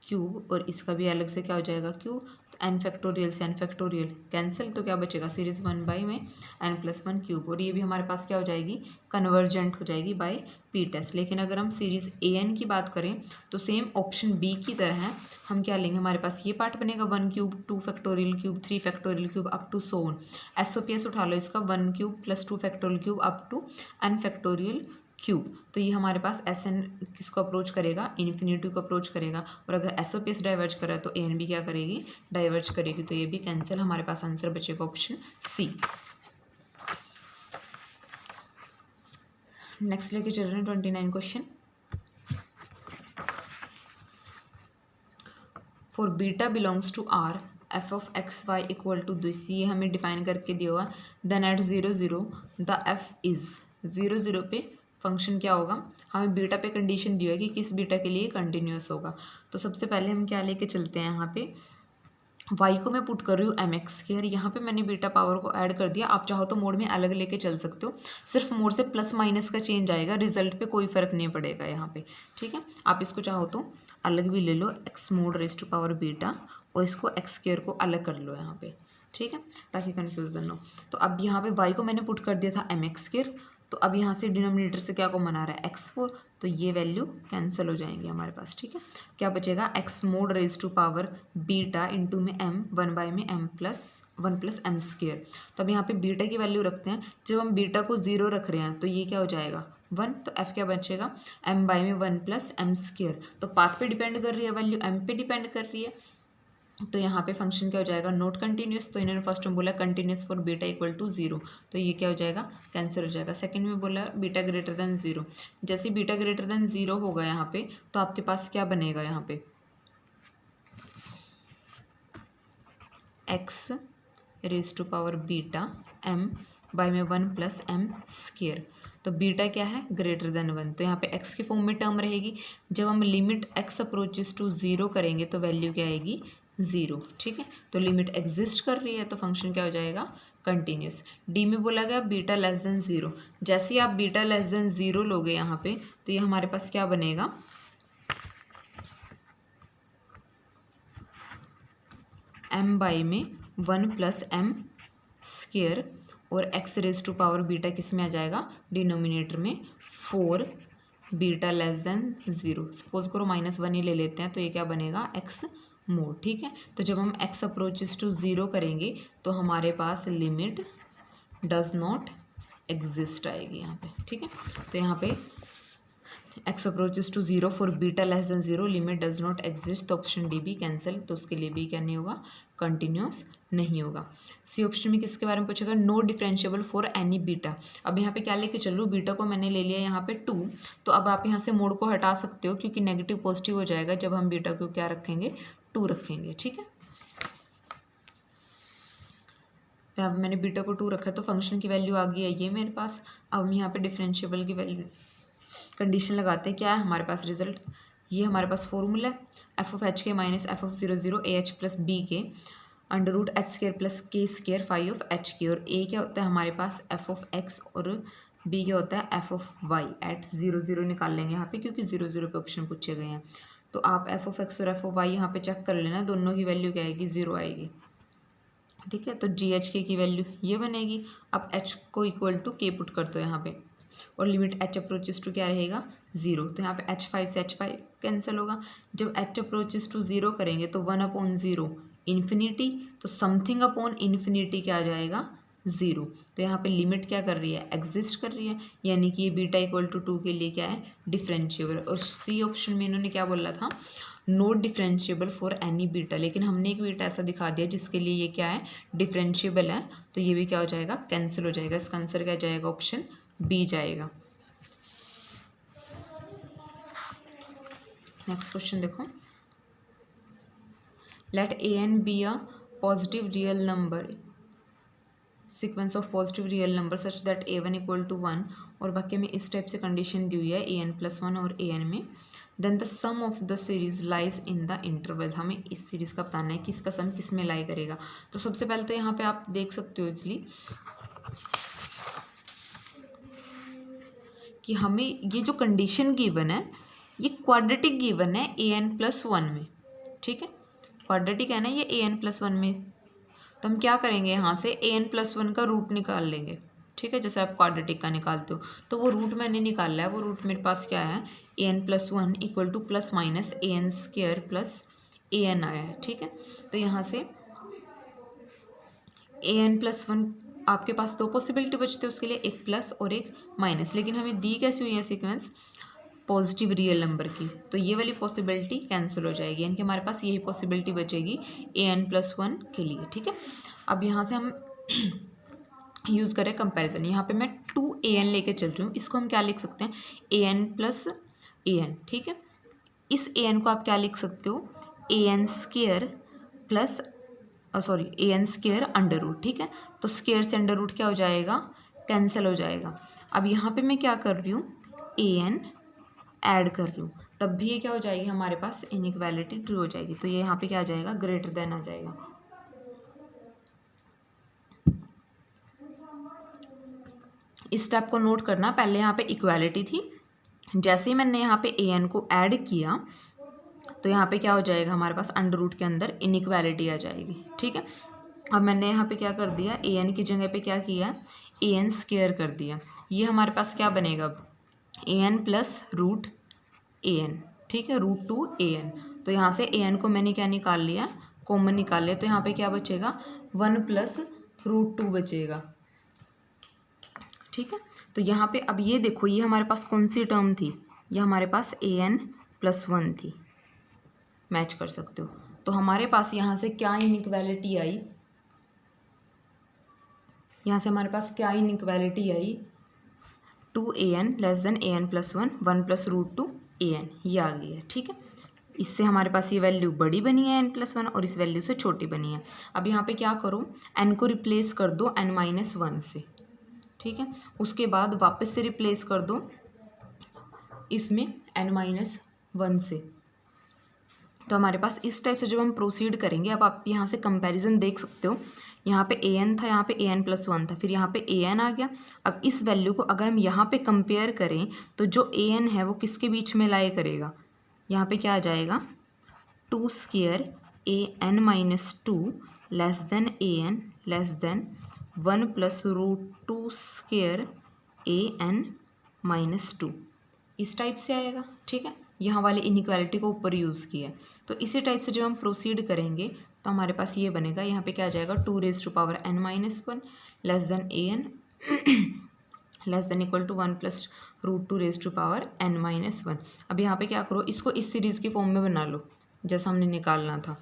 क्यूब, और इसका भी अलग से क्या हो जाएगा, क्यूब। तो n फैक्टोरियल से n फैक्टोरियल कैंसिल, तो क्या बचेगा, सीरीज़ 1 बाई में n+1 क्यूब, और ये भी हमारे पास क्या हो जाएगी, कन्वर्जेंट हो जाएगी बाय पी टेस्ट। लेकिन अगर हम सीरीज़ ए एन की बात करें तो सेम ऑप्शन बी की तरह है, हम क्या लेंगे, हमारे पास ये पार्ट बनेगा 1 cube 2 factorial cube 3 factorial cube up to son. SOPS उठा लो इसका, 1 cube + 2 factorial cube up to n factorial cube. तो ये हमारे पास एस एन किसको अप्रोच करेगा, इन्फिनिटी को अप्रोच करेगा। और अगर S O P S diverge करे तो ए एन बी क्या करेगी, डाइवर्ज करेगी। तो ये भी कैंसिल, हमारे पास आंसर बचेगा ऑप्शन सी। नेक्स्ट लेके चल रहे हैं 29 question. For beta belongs to R F of X Y equal to this, ये हमें डिफाइन करके दिया हुआ। Then at 0 0 the F is 0 0 पे फंक्शन क्या होगा, हमें बीटा पे कंडीशन दी है कि किस बीटा के लिए कंटिन्यूस होगा। तो सबसे पहले हम क्या लेके चलते हैं, यहाँ पे y को मैं पुट कर रही हूँ एम एक्स के, यहाँ पे मैंने बीटा पावर को ऐड कर दिया। आप चाहो तो मोड में अलग लेके चल सकते हो, सिर्फ मोड से प्लस माइनस का चेंज आएगा, रिजल्ट पे कोई फर्क नहीं पड़ेगा यहाँ पे, ठीक है। आप इसको चाहो तो अलग भी ले लो, x mod raise to power beta, और इसको एक्स स्क्वायर को अलग कर लो यहाँ पे, ठीक है, ताकि कन्फ्यूजन हो। तो अब यहाँ पे y को मैंने पुट कर दिया था एम एक्स स्क्वायर, तो अब यहाँ से डिनोमिनेटर से क्या कॉमन आ रहा है, x4, तो ये वैल्यू कैंसिल हो जाएंगे हमारे पास, ठीक है। क्या बचेगा, x mod raise to power beta into में m, 1 में m plus 1 plus M square. तो अब यहाँ पे बीटा की वैल्यू रखते हैं, जब हम बीटा को 0 रख रहे हैं तो ये क्या हो जाएगा 1, तो f क्या बचेगा m बाई में 1 प्लस एम स्क्वायर। तो पाथ पे डिपेंड कर रही है वैल्यू, m पे डिपेंड कर रही है, तो यहाँ पे फंक्शन क्या हो जाएगा, नॉट कंटिन्यूस। तो इन्होंने फर्स्ट में बोला continuous for beta equal to 0, तो ये क्या हो जाएगा, कैंसिल हो जाएगा। सेकंड में बोला बीटा ग्रेटर देन 0, जैसे बीटा ग्रेटर देन 0 होगा यहाँ पे, तो आपके पास क्या बनेगा, यहाँ पे x raise to power beta m by में 1 प्लस एम स्क्वायर। तो बीटा क्या है, ग्रेटर देन 1, तो यहाँ पे x की फॉर्म में टर्म रहेगी। जब हम लिमिट x अप्रोचेस टू 0 करेंगे तो वैल्यू क्या आएगी, 0, ठीक है। तो लिमिट एग्जिस्ट कर रही है तो फंक्शन क्या हो जाएगा, कंटिन्यूस। डी में बोला गया बीटा लेस देन 0, जैसे ही आप बीटा लेस देन 0 लोगे यहाँ पे, तो ये हमारे पास क्या बनेगा, m बाई में 1 प्लस एम स्क्वायर, और x raise to power beta किस में आ जाएगा, डिनोमिनेटर में 4 बीटा लेस देन 0। सपोज करो -1 ही ले लेते हैं, तो ये क्या बनेगा, x मोड, ठीक है। तो जब हम x अप्रोचेस टू 0 करेंगे तो हमारे पास लिमिट डज नॉट एग्जिस्ट आएगी यहाँ पे, ठीक है। तो यहाँ पे x approaches to 0 for beta less than 0 limit does not exist, तो ऑप्शन डी भी कैंसिल, तो उसके लिए भी क्या नहीं होगा, कंटिन्यूस नहीं होगा। सी ऑप्शन में किसके बारे में पूछेगा, no differentiable for any beta. अब यहाँ पे क्या लेके चल रही हूँ, बीटा को मैंने ले लिया यहाँ पे 2, तो अब आप यहाँ से मोड को हटा सकते हो, क्योंकि नेगेटिव पॉजिटिव हो जाएगा जब हम बीटा को क्या रखेंगे, 2 रखेंगे, ठीक है। तो अब मैंने बीटा को 2 रखा, तो फंक्शन की वैल्यू आ गई है ये मेरे पास। अब हम यहाँ पे डिफरेंशिएबल की वैल्यू कंडीशन लगाते हैं, क्या है हमारे पास रिजल्ट, ये हमारे पास फॉर्मूला है, f of h k minus f of 0 0 a h plus b k under root h square plus k square five of h k, और ए क्या होता है हमारे पास एफ ऑफ एक्स, और बी क्या होता है एफ ऑफ वाई एट 0 0 निकाल लेंगे यहाँ पे, क्योंकि 0 0 पे ऑप्शन पूछे गए हैं। तो आप एफ ऑफ एक्स और एफ ऑफ वाई यहाँ पे चेक कर लेना, दोनों की वैल्यू क्या आएगी, 0 आएगी, ठीक है। तो जी एच के की वैल्यू ये बनेगी। अब एच को इक्वल टू के पुट कर दो यहाँ पे, और लिमिट एच अप्रोचेस टू क्या रहेगा, 0, तो यहाँ पे h5 से h5 कैंसिल होगा। जब h अप्रोचेस टू 0 करेंगे तो 1/0 इन्फिनिटी, तो समथिंग अपॉन इन्फिनिटी क्या आ जाएगा, 0। तो यहाँ पे लिमिट क्या कर रही है, एग्जिस्ट कर रही है, यानी कि ये बीटा इक्वल टू 2 के लिए क्या है, डिफरेंशिएबल। और सी ऑप्शन में इन्होंने क्या बोला था, not differentiable for any beta, लेकिन हमने एक बीटा ऐसा दिखा दिया जिसके लिए ये क्या है, डिफरेंशिएबल है, तो ये भी क्या हो जाएगा, कैंसिल हो जाएगा। इसका आंसर क्या जाएगा, ऑप्शन बी जाएगा। नेक्स्ट क्वेश्चन देखो, let a n be a positive real number, sequence of positive real number such that a1 equal to 1, और बाकी में इस टाइप से कंडीशन दी हुई है an+1 और an में, then the sum of the series lies in the interval. हमें इस सीरीज का बताना है कि इसका सम किस में लाई करेगा। तो सबसे पहले तो यहाँ पे आप देख सकते हो इजली कि हमें ये जो कंडीशन गिवन है ये क्वाड्रेटिक गिवन है an+1 में, ठीक है, क्वाड्रेटिक है ना ये an+1 में। तो हम क्या करेंगे, यहाँ से an+1 का रूट निकाल लेंगे, ठीक है, जैसे आप क्वाड्रेटिक का निकालते हो। तो वो रूट मैंने निकाला है, वो रूट मेरे पास क्या है, an+1 equal two plus minus an² plus an आया है, ठीक है। तो यहाँ से an+1 आपके पास दो पॉसिबिलिटी बचते हैं उसके लिए, एक प्लस और एक माइनस, लेकिन हमें दी कैसी हुई है सीक्वेंस पॉजिटिव रियल नंबर की, तो ये वाली पॉसिबिलिटी कैंसिल हो जाएगी, यानी कि हमारे पास यही पॉसिबिलिटी बचेगी an+1 के लिए। ठीक है, अब यहाँ से हम यूज़ करें कंपैरिजन। यहाँ पे मैं 2an लेके चल रही हूँ, इसको हम क्या लिख सकते हैं, an+an। ठीक है, इस an को आप क्या लिख सकते हो, an² plus an² under root. ठीक है, तो स्क्वायर से अंडर रूट क्या हो जाएगा, कैंसिल हो जाएगा। अब यहाँ पे मैं क्या कर रही हूँ, an ऐड कर रही हूँ, तब भी ये क्या हो जाएगी, हमारे पास इनइक्वालिटी ट्रू हो जाएगी। तो ये यहाँ पे क्या आ जाएगा, ग्रेटर देन आ जाएगा। इस स्टेप को नोट करना, पहले यहाँ पे इक्वालिटी थी, जैसे ही मैंने यहाँ पे an को ऐड किया तो यहाँ पे क्या हो जाएगा, हमारे पास अंडर रूट के अंदर इनइक्वालिटी आ जाएगी। ठीक है, अब मैंने यहाँ पे क्या कर दिया, an की जगह पे क्या किया, an² कर दिया। ये हमारे पास क्या बनेगा अब, an प्लस रूट an। ठीक है, √2an। तो यहाँ से an को मैंने क्या निकाल लिया, कॉमन निकाल लिया, तो यहाँ पे क्या बचेगा, 1 प्लस √2 बचेगा। ठीक है, तो यहाँ पे अब ये देखो, ये हमारे पास कौन सी टर्म थी, ये हमारे पास an+1 थी, मैच कर सकते हो। तो हमारे पास यहाँ से क्या इनइक्वालिटी आई, यहाँ से हमारे पास क्या इनइक्वालिटी आई, 2an less than an+1, 1 plus √2an, ये आ गई है। ठीक है, इससे हमारे पास ये वैल्यू बड़ी बनी है n+1 और इस वैल्यू से छोटी बनी है। अब यहाँ पे क्या करो, n को रिप्लेस कर दो n-1 से। ठीक है, उसके बाद वापस से रिप्लेस कर दो इसमें n-1 से। तो हमारे पास इस टाइप से जब हम प्रोसीड करेंगे, अब आप यहाँ से कंपैरिजन देख सकते हो, यहाँ पे an था, यहाँ पे an+1 था, फिर यहाँ पे an आ गया। अब इस वैल्यू को अगर हम यहाँ पे कंपेयर करें तो जो an है वो किसके बीच में लाई करेगा, यहाँ पे क्या आ जाएगा, 2² an-2 less than an less then 1 plus √2² an-2, इस टाइप से आएगा। ठीक है, यहाँ वाले इनइक्वालिटी को ऊपर यूज़ किया है। तो इसी टाइप से जब हम प्रोसीड करेंगे तो हमारे पास ये बनेगा, यहाँ पे क्या आ जाएगा, 2n-1 less than an less than equal to 1 plus √2n-1। अब यहाँ पे क्या करो, इसको इस सीरीज़ की फॉर्म में बना लो जैसा हमने निकालना था।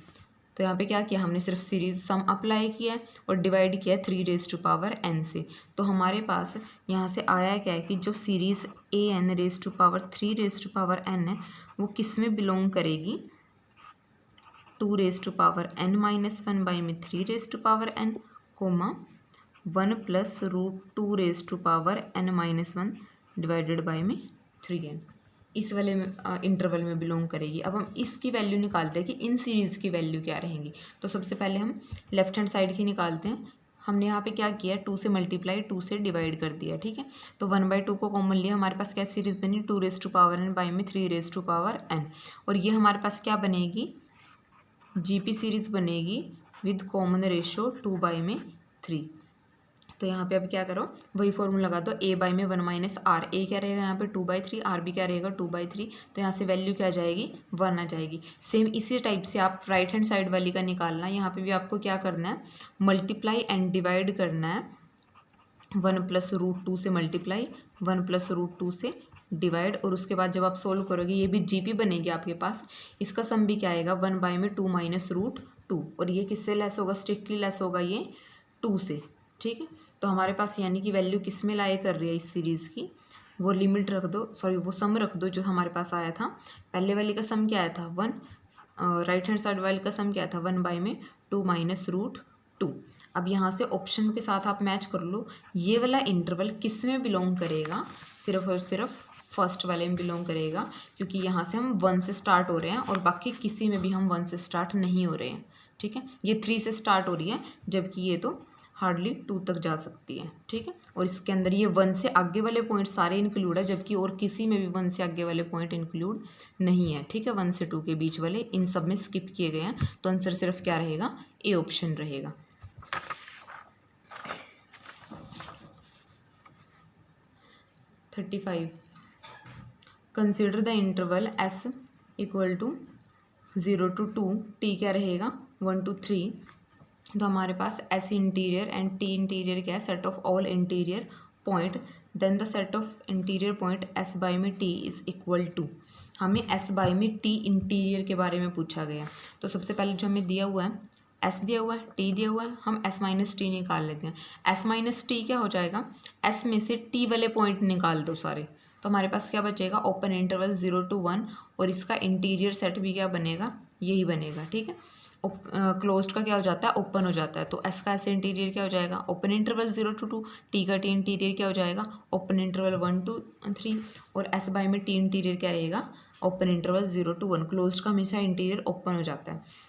तो यहाँ पे क्या किया हमने, सिर्फ सीरीज सम अप्लाई किया है और डिवाइड किया है 3n से। तो हमारे पास यहाँ से आया क्या है कि जो सीरीज़ an3n है वो किस में बिलोंग करेगी, 2n-1 बाई में 3n coma 1 plus √2n-1 divided by में 3n, इस वाले में इंटरवल में बिलोंग करेगी। अब हम इसकी वैल्यू निकालते हैं कि इन सीरीज़ की वैल्यू क्या रहेंगी। तो सबसे पहले हम लेफ्ट हैंड साइड की निकालते हैं। हमने यहाँ पे क्या किया, 2 से मल्टीप्लाई 2 से डिवाइड कर दिया। ठीक है, तो 1/2 को कॉमन लिया, हमारे पास क्या सीरीज़ बनी, 2n बाई में 3n, और ये हमारे पास क्या बनेगी, GP सीरीज़ बनेगी विद कॉमन रेशो 2/3। तो यहाँ पे अब क्या करो, वही फॉर्मूला लगा दो, a बाई में 1 - r, a क्या रहेगा यहाँ पे 2/3, r भी क्या रहेगा 2/3। तो यहाँ से वैल्यू क्या आ जाएगी, 1 आ जाएगी। सेम इसी टाइप से आप राइट हैंड साइड वाली का निकालना है। यहाँ पे भी आपको क्या करना है, मल्टीप्लाई एंड डिवाइड करना है, 1 प्लस √2 से मल्टीप्लाई, 1 प्लस √2 से डिवाइड, और उसके बाद जब आप सोल्व करोगे ये भी GP बनेगी आपके पास। इसका सम भी क्या आएगा, 1/2 माइनस √2, और ये किससे लेस होगा, स्ट्रिक्टली लेस होगा ये 2 से। ठीक है, तो हमारे पास यानी कि वैल्यू किस में लाई कर रही है इस सीरीज़ की, वो लिमिट रख दो, सॉरी वो सम रख दो जो हमारे पास आया था। पहले वाली का सम क्या आया था 1, राइट हैंड साइड वाली का सम क्या था 1/2 माइनस √2। अब यहाँ से ऑप्शन के साथ आप मैच कर लो, ये वाला इंटरवल किस में बिलोंग करेगा, सिर्फ और सिर्फ फर्स्ट वाले में बिलोंग करेगा, क्योंकि यहाँ से हम 1 से स्टार्ट हो रहे हैं और बाकी किसी में भी हम 1 से स्टार्ट नहीं हो रहे हैं। ठीक है, ये 3 से स्टार्ट हो रही है, जबकि ये तो हार्डली 2 तक जा सकती है। ठीक है, और इसके अंदर ये 1 से आगे वाले पॉइंट सारे इंक्लूड है, जबकि और किसी में भी 1 से आगे वाले पॉइंट इंक्लूड नहीं है। ठीक है, 1 से 2 के बीच वाले इन सब में स्किप किए गए हैं। तो आंसर सिर्फ क्या रहेगा, ए ऑप्शन रहेगा। Consider the interval s equal to 0 to 2, t क्या रहेगा 1 to 3, तो हमारे पास s interior and t interior क्या है, set of all interior point, then the set of interior point s by में टी इज़ इक्वल टू, हमें s by में टी इंटीरियर के बारे में पूछा गया। तो सबसे पहले जो हमें दिया हुआ है, एस दिया हुआ है, टी दिया हुआ है, हम एस माइनस टी निकाल लेते हैं। एस माइनस टी क्या हो जाएगा, एस में से टी वाले पॉइंट निकाल दो सारे, तो हमारे पास क्या बचेगा, ओपन इंटरवल 0 to 1, और इसका इंटीरियर सेट भी क्या बनेगा, यही बनेगा। ठीक है, क्लोज्ड का क्या हो जाता है, ओपन हो जाता है। तो एस का एस इंटीरियर क्या हो जाएगा, ओपन इंटरवल 0 to 2, टी का टी इंटीरियर क्या हो जाएगा, ओपन इंटरवल 1 to 3, और एस बाई में टी इंटीरियर क्या रहेगा, ओपन इंटरवल 0 to 1। क्लोज्ड का हमेशा इंटीरियर ओपन हो जाता है।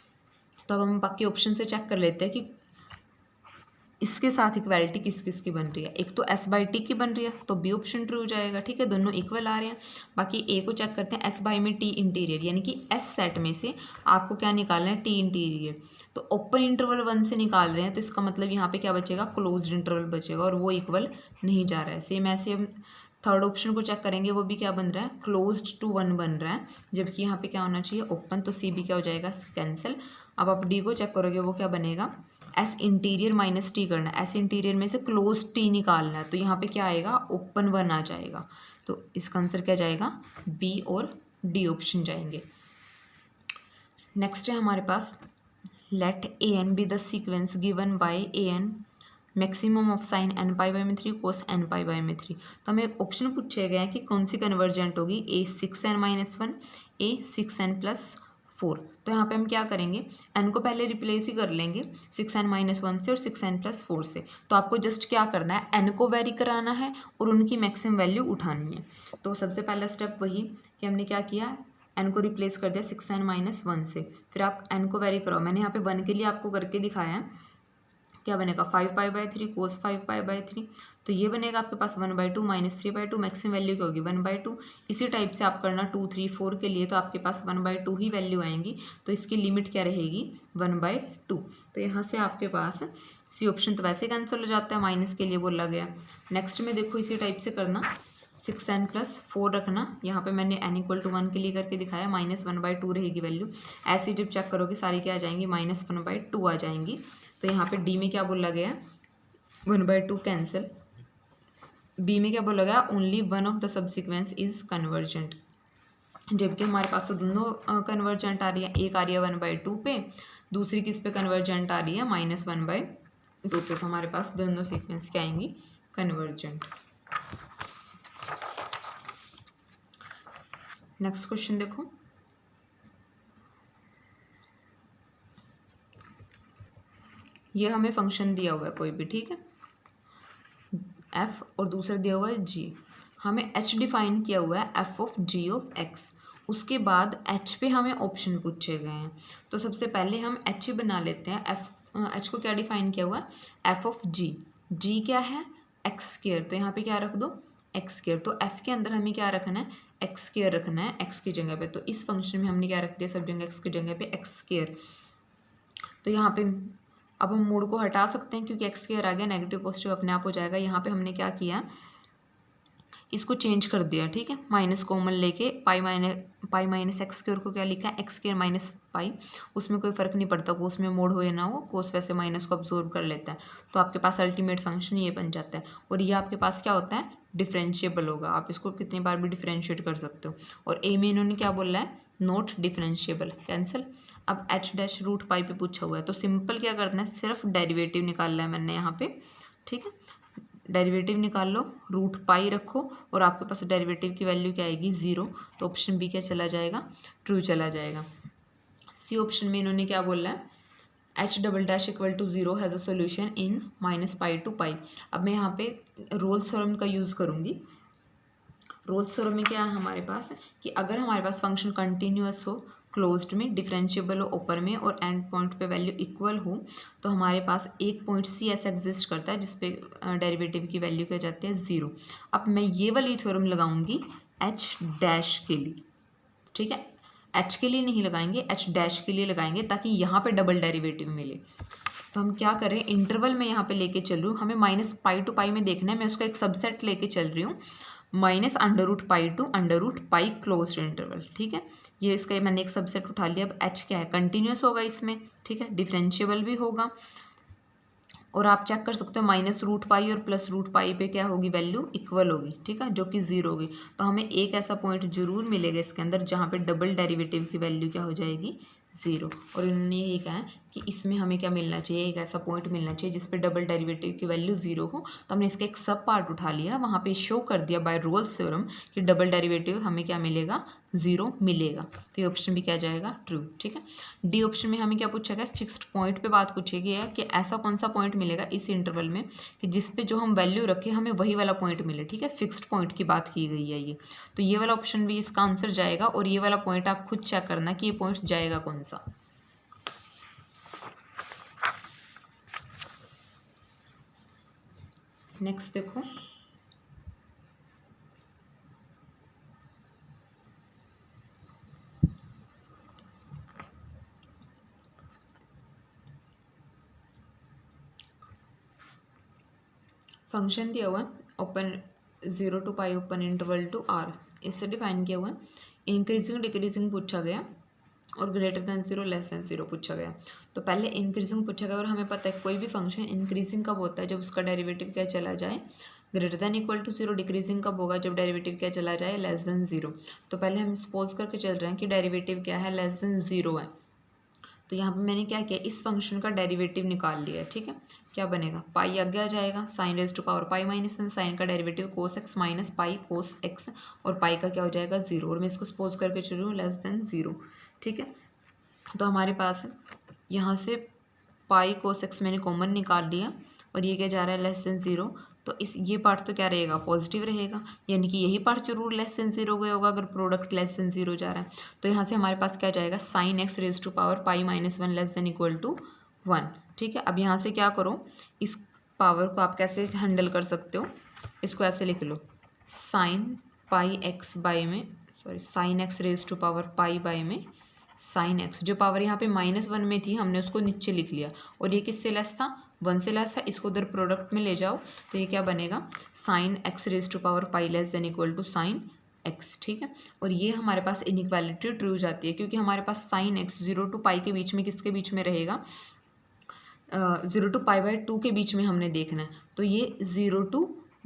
तो अब हम बाकी ऑप्शन से चेक कर लेते हैं कि इसके साथ इक्वालिटी किस किस की बन रही है। एक तो एस बाई टी की बन रही है, तो बी ऑप्शन ट्रू हो जाएगा। ठीक है, दोनों इक्वल आ रहे हैं। बाकी ए को चेक करते हैं, एस बाई में टी इंटीरियर, यानी कि एस सेट में से आपको क्या निकालना है, टी इंटीरियर। तो ओपन इंटरवल 1 से निकाल रहे हैं, तो इसका मतलब यहाँ पे क्या बचेगा, क्लोज्ड इंटरवल बचेगा, और वो इक्वल नहीं जा रहा है। सेम ऐसे हम थर्ड ऑप्शन को चेक करेंगे, वो भी क्या बन रहा है, क्लोज्ड टू 1 बन रहा है, जबकि यहाँ पे क्या होना चाहिए, ओपन। तो सी भी क्या हो जाएगा, कैंसिल। अब आप डी को चेक करोगे, वो क्या बनेगा, एस इंटीरियर माइनस टी करना है, एस इंटीरियर में से क्लोज टी निकालना है, तो यहाँ पे क्या आएगा, ओपन 1 आ जाएगा। तो इसका आंसर क्या जाएगा, बी और डी ऑप्शन जाएंगे। नेक्स्ट है हमारे पास, let a n be the sequence given by a n maximum of sine n pi by में 3 कोस एन पाई बाई में 3। तो हमें एक ऑप्शन पूछे गए हैं कि कौन सी कन्वर्जेंट होगी, ए 6n-1, ए 6n+4। तो यहाँ पे हम क्या करेंगे, n को पहले रिप्लेस ही कर लेंगे 6n-1 से और 6n+4 से। तो आपको जस्ट क्या करना है, n को वेरी कराना है और उनकी मैक्सिमम वैल्यू उठानी है। तो सबसे पहला स्टेप वही कि हमने क्या किया, n को रिप्लेस कर दिया 6n-1 से, फिर आप n को वेरी कराओ। मैंने यहाँ पे 1 के लिए आपको करके दिखाया है, क्या बनेगा, 5π/3 कोस 5π/3। तो ये बनेगा आपके पास 1/2 माइनस 3/2, मैक्सिमम वैल्यू क्या होगी 1/2। इसी टाइप से आप करना 2, 3, 4 के लिए, तो आपके पास 1/2 ही वैल्यू आएंगी। तो इसकी लिमिट क्या रहेगी, 1/2। तो यहाँ से आपके पास सी ऑप्शन तो वैसे कैंसिल हो जाता है, माइनस के लिए बोला गया। नेक्स्ट में देखो इसी टाइप से करना, 6n+4 रखना, यहाँ पे मैंने n = 1 के लिए करके दिखाया, -1/2 रहेगी वैल्यू। ऐसे जब चेक करोगे सारी क्या आ जाएंगी, -1/2 आ जाएंगी। तो यहाँ पे डी में क्या बोला गया, 1/2 कैंसिल। बी में क्या बोला गया, only one of the subsequence is convergent, जबकि हमारे पास तो दोनों कन्वर्जेंट आ रही है। एक आ रही है 1/2 पे, दूसरी किस पे कन्वर्जेंट आ रही है, -1/2 पे। तो हमारे पास दोनों सीक्वेंस क्या आएंगी, कन्वर्जेंट। नेक्स्ट क्वेश्चन देखो, ये हमें फंक्शन दिया हुआ है कोई भी, ठीक है, f, और दूसरा दिया हुआ है g। हमें h डिफाइन किया हुआ है, f of g of x। उसके बाद h पे हमें ऑप्शन पूछे गए हैं। तो सबसे पहले हम h ही बना लेते हैं। h को क्या डिफाइन किया हुआ है, f ऑफ g क्या है, x²। तो यहाँ पे क्या रख दो, x²। तो f के अंदर हमें क्या रखना है, x² रखना है x की जगह पे। तो इस फंक्शन में हमने क्या रख दिया, सब जगह x की जगह पे x²। तो यहाँ पे अब हम मोड को हटा सकते हैं, क्योंकि x² आ गया, नेगेटिव पॉजिटिव अपने आप हो जाएगा। यहाँ पे हमने क्या किया, इसको चेंज कर दिया, ठीक है, माइनस कॉमन लेके पाई माइनस x² को क्या लिखा है, x² माइनस पाई। उसमें कोई फ़र्क नहीं पड़ता, कोस में मोड हो या ना हो, कोस वैसे माइनस को अब्जॉर्ब कर लेता है। तो आपके पास अल्टीमेट फंक्शन ये बन जाता है, और ये आपके पास क्या होता है, डिफरेंशिएबल होगा। आप इसको कितनी बार भी डिफरेंशिएट कर सकते हो। और ए में इन्होंने क्या बोला है, नॉट डिफरेंशिएबल, कैंसिल। अब h-√π पे पूछा हुआ है, तो सिंपल क्या करना है, सिर्फ डेरिवेटिव निकालना है मैंने यहाँ पे, ठीक है। डेरिवेटिव निकाल लो, √π रखो, और आपके पास डेरिवेटिव की वैल्यू क्या आएगी, 0। तो ऑप्शन बी क्या चला जाएगा, ट्रू चला जाएगा। सी ऑप्शन में इन्होंने क्या बोला है, h" = 0 has a solution in -π to π। अब मैं यहाँ पे रोल्स थ्योरम का यूज़ करूँगी। रोल्स थ्योरम में क्या है हमारे पास, कि अगर हमारे पास फंक्शन कंटिन्यूअस हो, क्लोज्ड में, डिफरेंशिएबल हो ओपर में, और एंड पॉइंट पे वैल्यू इक्वल हो, तो हमारे पास एक पॉइंट सी ऐसा एग्जिस्ट करता है जिसपे डेरिवेटिव की वैल्यू क्या जाती है, 0। अब मैं ये वाली थ्योरम लगाऊंगी h' के लिए, ठीक है, h के लिए नहीं लगाएंगे, h' के लिए लगाएंगे, ताकि यहाँ पे डबल डेरिवेटिव मिले। तो हम क्या करें, इंटरवल में यहाँ पे लेके चल रही हूँ, हमें -π to π में देखना है, मैं उसका एक सबसेट लेके चल रही हूँ, -√π to √π क्लोज्ड इंटरवल, ठीक है। ये इसका मैंने एक सबसेट उठा लिया। अब h क्या है, कंटिन्यूस होगा इसमें, ठीक है, डिफरेंशिएबल भी होगा, और आप चेक कर सकते हो -√π और +√π पे क्या होगी वैल्यू इक्वल होगी, ठीक है, जो कि 0 होगी। तो हमें एक ऐसा पॉइंट जरूर मिलेगा इसके अंदर जहाँ पे डबल डेरिवेटिव की वैल्यू क्या हो जाएगी 0। और इन्होंने यही कहा है कि इसमें हमें क्या मिलना चाहिए, एक ऐसा पॉइंट मिलना चाहिए जिस पे डबल डेरिवेटिव की वैल्यू 0 हो। तो हमने इसका एक सब पार्ट उठा लिया, वहाँ पे शो कर दिया बाय रोल्स थ्योरम कि डबल डेरिवेटिव हमें क्या मिलेगा 0 मिलेगा। तो ये ऑप्शन भी क्या जाएगा ट्रू, ठीक है। डी ऑप्शन में हमें क्या पूछा गया, फिक्स्ड पॉइंट पे बात पूछी गई है कि ऐसा कौन सा पॉइंट मिलेगा इस इंटरवल में कि जिस पे जो हम वैल्यू रखें हमें वही वाला पॉइंट मिले, ठीक है, फिक्स्ड पॉइंट की बात की गई है ये। तो ये वाला ऑप्शन भी इसका आंसर जाएगा और ये वाला पॉइंट आप खुद चेक करना कि ये पॉइंट जाएगा कौन सा। नेक्स्ट देखो, फंक्शन दिया हुआ है open 0 to π open interval to r, इससे डिफाइन किया हुआ है। इंक्रीजिंग डिक्रीजिंग पूछा गया और ग्रेटर देन 0 लेस देन 0 पूछा गया। तो पहले इंक्रीजिंग पूछा गया और हमें पता है कोई भी फंक्शन इंक्रीजिंग कब होता है, जब उसका डेरिवेटिव क्या चला जाए greater than equal to 0। Decreasing कब होगा, जब डेरिवेटिव क्या चला जाए लेस देन 0। तो पहले हम सपोज करके चल रहे हैं कि डेरिवेटिव क्या है लेस देन 0 है। तो यहाँ पे मैंने क्या किया, इस फंक्शन का डेरिवेटिव निकाल लिया, ठीक है। क्या बनेगा, पाई आगे आ जाएगा, sine raise to power pi -1, sine का derivative cos x minus pi cos x, और पाई का क्या हो जाएगा 0। और मैं इसको सपोज करके चल रही हूँ लेस देन 0, ठीक है। तो हमारे पास यहाँ से पाई कोस एक्स मैंने कॉमन निकाल लिया और ये क्या जा रहा है लेस देन 0। तो इस ये पार्ट तो क्या रहेगा पॉजिटिव रहेगा, यानी कि यही पार्ट जरूर लेस देन 0 गया होगा अगर प्रोडक्ट लेस देन 0 जा रहा है। तो यहाँ से हमारे पास क्या जाएगा sine x raise to power pi -1 less than equal to 1, ठीक है। अब यहाँ से क्या करो, इस पावर को आप कैसे हैंडल कर सकते हो, इसको ऐसे लिख लो साइन पाई एक्स बाई में sine x raise to power pi by में साइन एक्स, जो पावर यहाँ पे -1 में थी हमने उसको नीचे लिख लिया और ये किससे लेस था 1 से लेस था। इसको उधर प्रोडक्ट में ले जाओ तो ये क्या बनेगा sine x raise to power pi less than equal to sine x, ठीक है। और ये हमारे पास इनइक्वालिटी ट्रू जाती है क्योंकि हमारे पास साइन एक्स 0 to π के बीच में किसके बीच में रहेगा 0 to π/2 के बीच में हमने देखना है। तो ये 0 to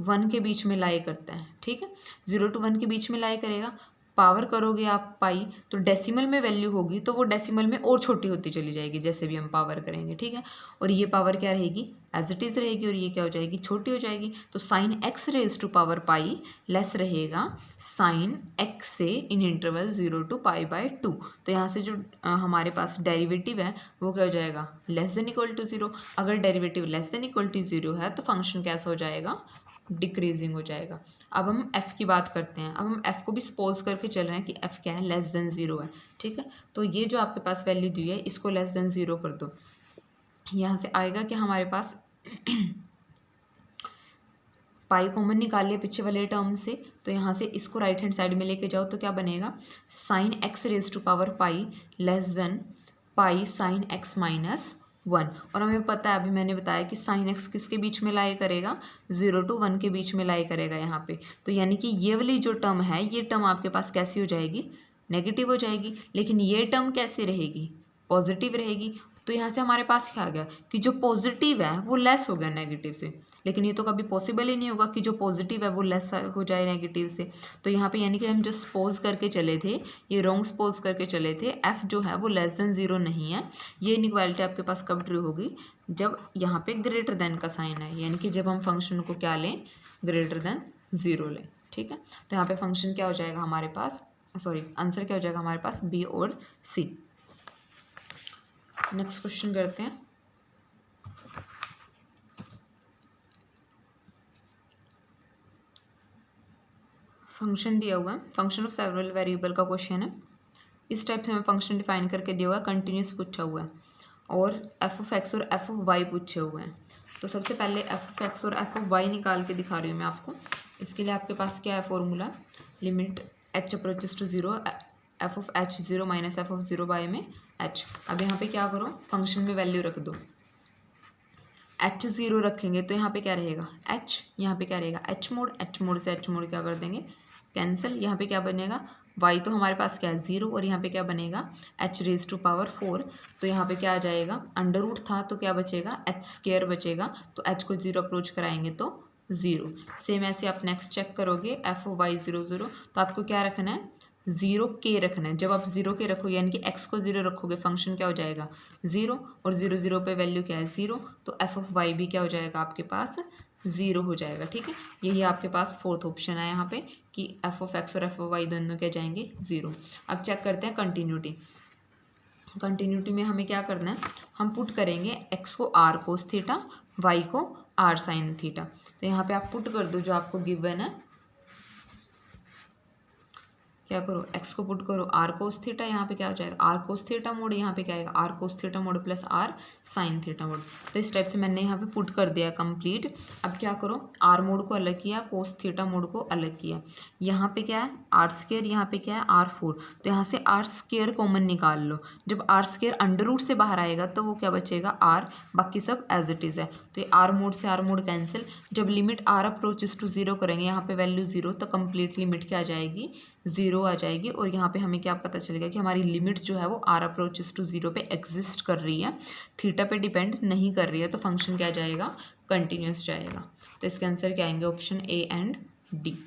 1 के बीच में लाई करता है, ठीक है। 0 to 1 के बीच में लाई करेगा, पावर करोगे आप पाई तो डेसिमल में वैल्यू होगी तो वो डेसिमल में और छोटी होती चली जाएगी जैसे भी हम पावर करेंगे, ठीक है। और ये पावर क्या रहेगी एज इट इज़ रहेगी और ये क्या हो जाएगी छोटी हो जाएगी। तो sine x raise to power pi less रहेगा साइन एक्स से इन इंटरवल 0 to π/2। तो यहाँ से जो हमारे पास डेरिवेटिव है वो क्या हो जाएगा लेस देन इक्वल टू 0। अगर derivative less than equal to 0 है तो फंक्शन कैसा हो जाएगा डिक्रीजिंग हो जाएगा। अब हम f की बात करते हैं। अब हम f को भी सपोज करके चल रहे हैं कि f क्या है लेस देन 0 है, ठीक है। तो ये जो आपके पास वैल्यू दी है इसको लेस देन 0 कर दो। यहाँ से आएगा कि हमारे पास पाई कॉमन निकाल लिया पीछे वाले टर्म से, तो यहाँ से इसको राइट हैंड साइड में लेके जाओ तो क्या बनेगा sine x raise to power pi less than pi sine x -1। और हमें पता है अभी मैंने बताया कि साइन एक्स किसके बीच में लाई करेगा 0 to 1 के बीच में लाई करेगा यहाँ पे। तो यानी कि ये वाली जो टर्म है ये टर्म आपके पास कैसी हो जाएगी नेगेटिव हो जाएगी, लेकिन ये टर्म कैसी रहेगी पॉजिटिव रहेगी। तो यहाँ से हमारे पास क्या आ गया कि जो पॉजिटिव है वो लेस हो गया नेगेटिव से, लेकिन ये तो कभी पॉसिबल ही नहीं होगा कि जो पॉजिटिव है वो लेस हो जाए नेगेटिव से। तो यहाँ पे यानी कि हम जो सपोज करके चले थे ये रॉन्ग सपोज करके चले थे, f जो है वो लेस देन 0 नहीं है। ये इनइक्वालिटी आपके पास कब ट्रू होगी जब यहाँ पे ग्रेटर देन का साइन है, यानी कि जब हम फंक्शन को क्या लें ग्रेटर देन 0 लें, ठीक है। तो यहाँ पे फंक्शन क्या हो जाएगा हमारे पास आंसर क्या हो जाएगा हमारे पास बी और सी। नेक्स्ट क्वेश्चन करते हैं। फंक्शन दिया हुआ है, फंक्शन ऑफ सेवरल वेरिएबल का क्वेश्चन है। इस टाइप से हमें फंक्शन डिफाइन करके दिया हुआ है, कंटिन्यूस पूछा हुआ है और एफ ऑफ एक्स और एफ ऑफ वाई पूछे हुए हैं। तो सबसे पहले एफ ऑफ एक्स और एफ ऑफ वाई निकाल के दिखा रही हूँ मैं आपको। इसके लिए आपके पास क्या है formula, limit h approaches to 0 f of h 0 minus f of 0 by में एच। अब यहाँ पे क्या करो फंक्शन में वैल्यू रख दो, एच 0 रखेंगे तो यहाँ पे क्या रहेगा एच, यहाँ पे क्या रहेगा एच मोड से एच मोड क्या कर देंगे कैंसिल। यहाँ पे क्या बनेगा y तो हमारे पास क्या है 0 और यहाँ पे क्या बनेगा h⁴, तो यहाँ पे क्या आ जाएगा अंडर रूट था तो क्या बचेगा h² बचेगा, तो h को 0 अप्रोच कराएंगे तो 0। सेम ऐसे आप नेक्स्ट चेक करोगे f(y)0 तो आपको क्या रखना है 0k रखना है। जब आप 0k रखोगे यानी कि x को 0 रखोगे फंक्शन क्या हो जाएगा 0 और 0 0 पे वैल्यू क्या है 0, तो f(y) भी क्या हो जाएगा आपके पास 0 हो जाएगा। ठीक है, यही आपके पास फोर्थ ऑप्शन है यहाँ पे कि f(x) और f(y) दोनों क्या जाएंगे 0। अब चेक करते हैं कंटिन्यूटी। कंटिन्यूटी में हमें क्या करना है, हम पुट करेंगे x को r cos थीटा, y को r sin थीटा। तो यहाँ पे आप पुट कर दो जो आपको गिवन है, क्या करो x को पुट करो r cos थीटा, यहाँ पे क्या हो जाएगा r cos थीटा मोड, यहाँ पे क्या आएगा r cos theta mode plus r sin theta mode. तो इस टाइप से मैंने यहाँ पे पुट कर दिया कंप्लीट। अब क्या करो r मोड को अलग किया, cos थीटा मोड को अलग किया। यहाँ पे क्या है r², यहाँ पे क्या है r4, तो यहाँ से r² कॉमन निकाल लो। जब r² अंडर रूट से बाहर आएगा तो वो क्या बचेगा r, बाकी सब एज इट इज़ है। तो ये r मोड से r मोड कैंसिल। जब लिमिट r अप्रोचेस टू 0 करेंगे, यहाँ पे वैल्यू 0, तो कंप्लीट लिमिट क्या आ जाएगी 0 आ जाएगी। और यहाँ पे हमें क्या पता चलेगा कि हमारी लिमिट जो है वो r अप्रोचेस टू 0 पे एग्जिस्ट कर रही है, थीटा पे डिपेंड नहीं कर रही है, तो फंक्शन क्या जाएगा कंटिन्यूस जाएगा। तो इसके आंसर क्या आएंगे option A and D.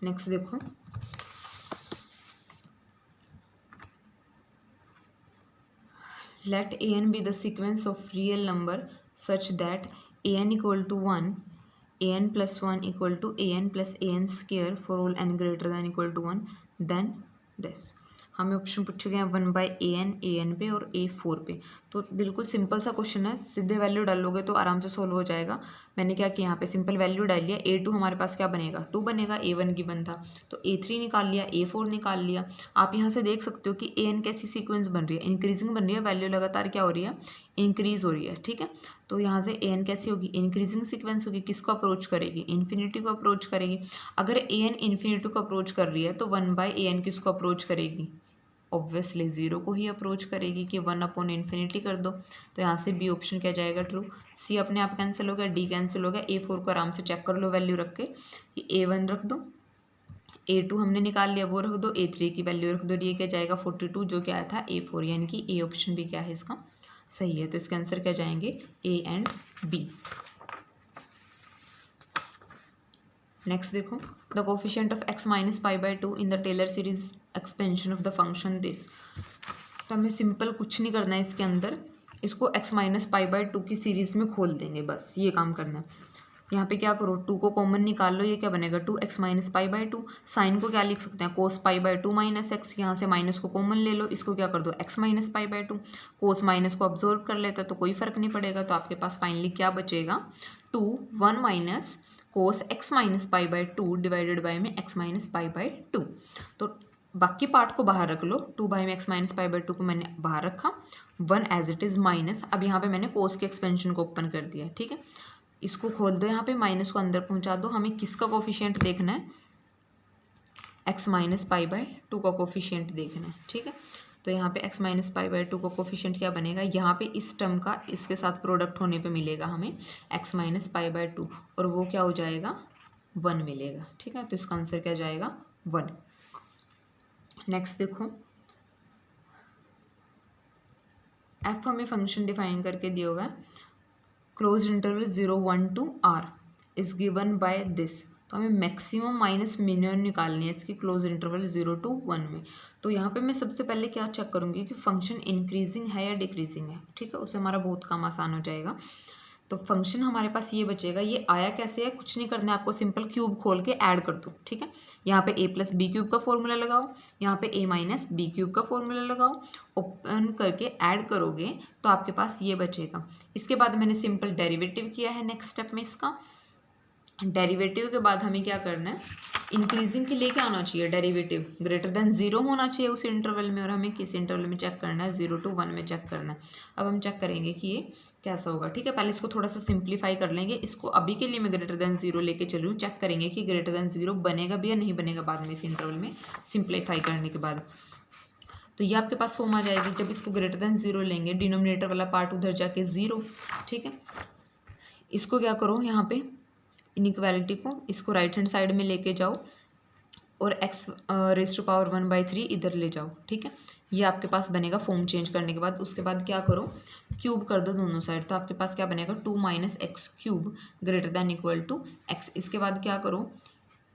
Next देखो, let an be the sequence of real number such that an equal to 1, an plus 1 equal to an plus an² for all n greater than equal to 1, then this। हमें option पूछे गए हैं 1/an पे और a4 पे। तो बिल्कुल simple सा क्वेश्चन है, सीधे वैल्यू डालोगे तो आराम से सोल्व हो जाएगा। मैंने क्या किया यहाँ पे सिंपल वैल्यू डाल लिया। a2 हमारे पास क्या बनेगा 2 बनेगा, a1 गिवन था तो a3 निकाल लिया, a4 निकाल लिया। आप यहाँ से देख सकते हो कि an कैसी सीक्वेंस बन रही है, इंक्रीजिंग बन रही है, वैल्यू लगातार क्या हो रही है इंक्रीज हो रही है। ठीक है, तो यहाँ से an कैसी होगी इंक्रीजिंग सीक्वेंस होगी, किसको अप्रोच करेगी इन्फिनिटी को अप्रोच करेगी। अगर an इन्फिनिटी को अप्रोच कर रही है तो 1/an किसको अप्रोच करेगी ऑब्वियसली 0 को ही अप्रोच करेगी कि 1/∞ कर दो। तो यहाँ से बी ऑप्शन क्या जाएगा ट्रू। सी अपने आप कैंसिल हो गया, डी कैंसिल हो गया, a4 को आराम से चेक कर लो वैल्यू रख के कि a1 रख दो, a2 हमने निकाल लिया वो रख दो, a3 की वैल्यू रख दो, ये क्या जाएगा 42 जो क्या आया था a4, यानी कि ए ऑप्शन भी क्या है इसका सही है। तो इसके आंसर क्या जाएंगे ए एंड बी। नेक्स्ट देखो, the coefficient of x - π/2 in the Taylor series expansion of the function this. तो हमें सिंपल कुछ नहीं करना है इसके अंदर, इसको x - π/2 की सीरीज में खोल देंगे, बस ये काम करना है। यहाँ पे क्या करो 2 को कॉमन निकाल लो, ये क्या बनेगा 2x - π/2। साइन को क्या लिख सकते हैं cos π/2 - x, यहाँ से माइनस को कॉमन ले लो, इसको क्या कर दो x - π/2। कोस माइनस को ऑब्जर्व कर लेता तो कोई फर्क नहीं पड़ेगा, तो आपके पास फाइनली क्या बचेगा 1 minus cos x - π/2 divided by में x - π/2। तो बाकी पार्ट को बाहर रख लो, 2 में x - π/2 को मैंने बाहर रखा, 1 एज इट इज़ माइनस। अब यहाँ पे मैंने कोस के एक्सपेंशन को ओपन कर दिया। ठीक है, इसको खोल दो, यहाँ पे माइनस को अंदर पहुँचा दो। हमें किसका कोफिशिएंट देखना है x - π/2 का कोफिशिएंट देखना है। ठीक है, तो यहाँ पे x - π/2 का कोफिशिएंट क्या बनेगा, यहाँ पे इस टर्म का इसके साथ प्रोडक्ट होने पे मिलेगा हमें x - π/2 और वो क्या हो जाएगा 1 मिलेगा। ठीक है, तो इसका आंसर क्या जाएगा 1। नेक्स्ट देखो, f हमें फंक्शन डिफाइन करके दिया हुआ है, close interval 0 1 to r is given by this. तो हमें मैक्सिमम माइनस मिनिमम निकालनी है इसकी क्लोज इंटरवल 0 to 1 में। तो यहाँ पे मैं सबसे पहले क्या चेक करूँगी कि फंक्शन इंक्रीजिंग है या डिक्रीजिंग है। ठीक है, उससे हमारा बहुत काम आसान हो जाएगा। तो फंक्शन हमारे पास ये बचेगा, ये आया कैसे है कुछ नहीं करना है आपको, सिंपल क्यूब खोल के ऐड कर दो। ठीक है, यहाँ पे a + b³ का फॉर्मूला लगाओ, यहाँ पे a - b³ का फॉर्मूला लगाओ, ओपन करके ऐड करोगे तो आपके पास ये बचेगा। इसके बाद मैंने सिंपल डेरिवेटिव किया है नेक्स्ट स्टेप में इसका। डेरिवेटिव के बाद हमें क्या करना है, इंक्रीजिंग के लिए क्या आना चाहिए डेरिवेटिव ग्रेटर देन 0 होना चाहिए उस इंटरवल में, और हमें किस इंटरवल में चेक करना है 0 to 1 में चेक करना है। अब हम चेक करेंगे कि ये कैसा होगा। ठीक है, पहले इसको थोड़ा सा सिंप्लीफाई कर लेंगे। इसको अभी के लिए मैं ग्रेटर देन 0 लेके चल रही हूँ, चेक करेंगे कि ग्रेटर देन 0 बनेगा भी या नहीं बनेगा बाद में इस इंटरवल में सिंप्लीफाई करने के बाद। तो ये आपके पास फॉर्म आ जाएगी, जब इसको ग्रेटर देन 0 लेंगे डिनोमिनेटर वाला पार्ट उधर जाके 0। ठीक है, इसको क्या करो यहाँ पे इनइक्वालिटी को इसको राइट हैंड साइड में लेके जाओ, और एक्स रेज टू पावर 1/3 इधर ले जाओ, ठीक है। ये आपके पास बनेगा फॉर्म चेंज करने के बाद। उसके बाद क्या करो, क्यूब कर दो दोनों साइड, तो आपके पास क्या बनेगा 2 - x³ greater than equal to x। इसके बाद क्या करो,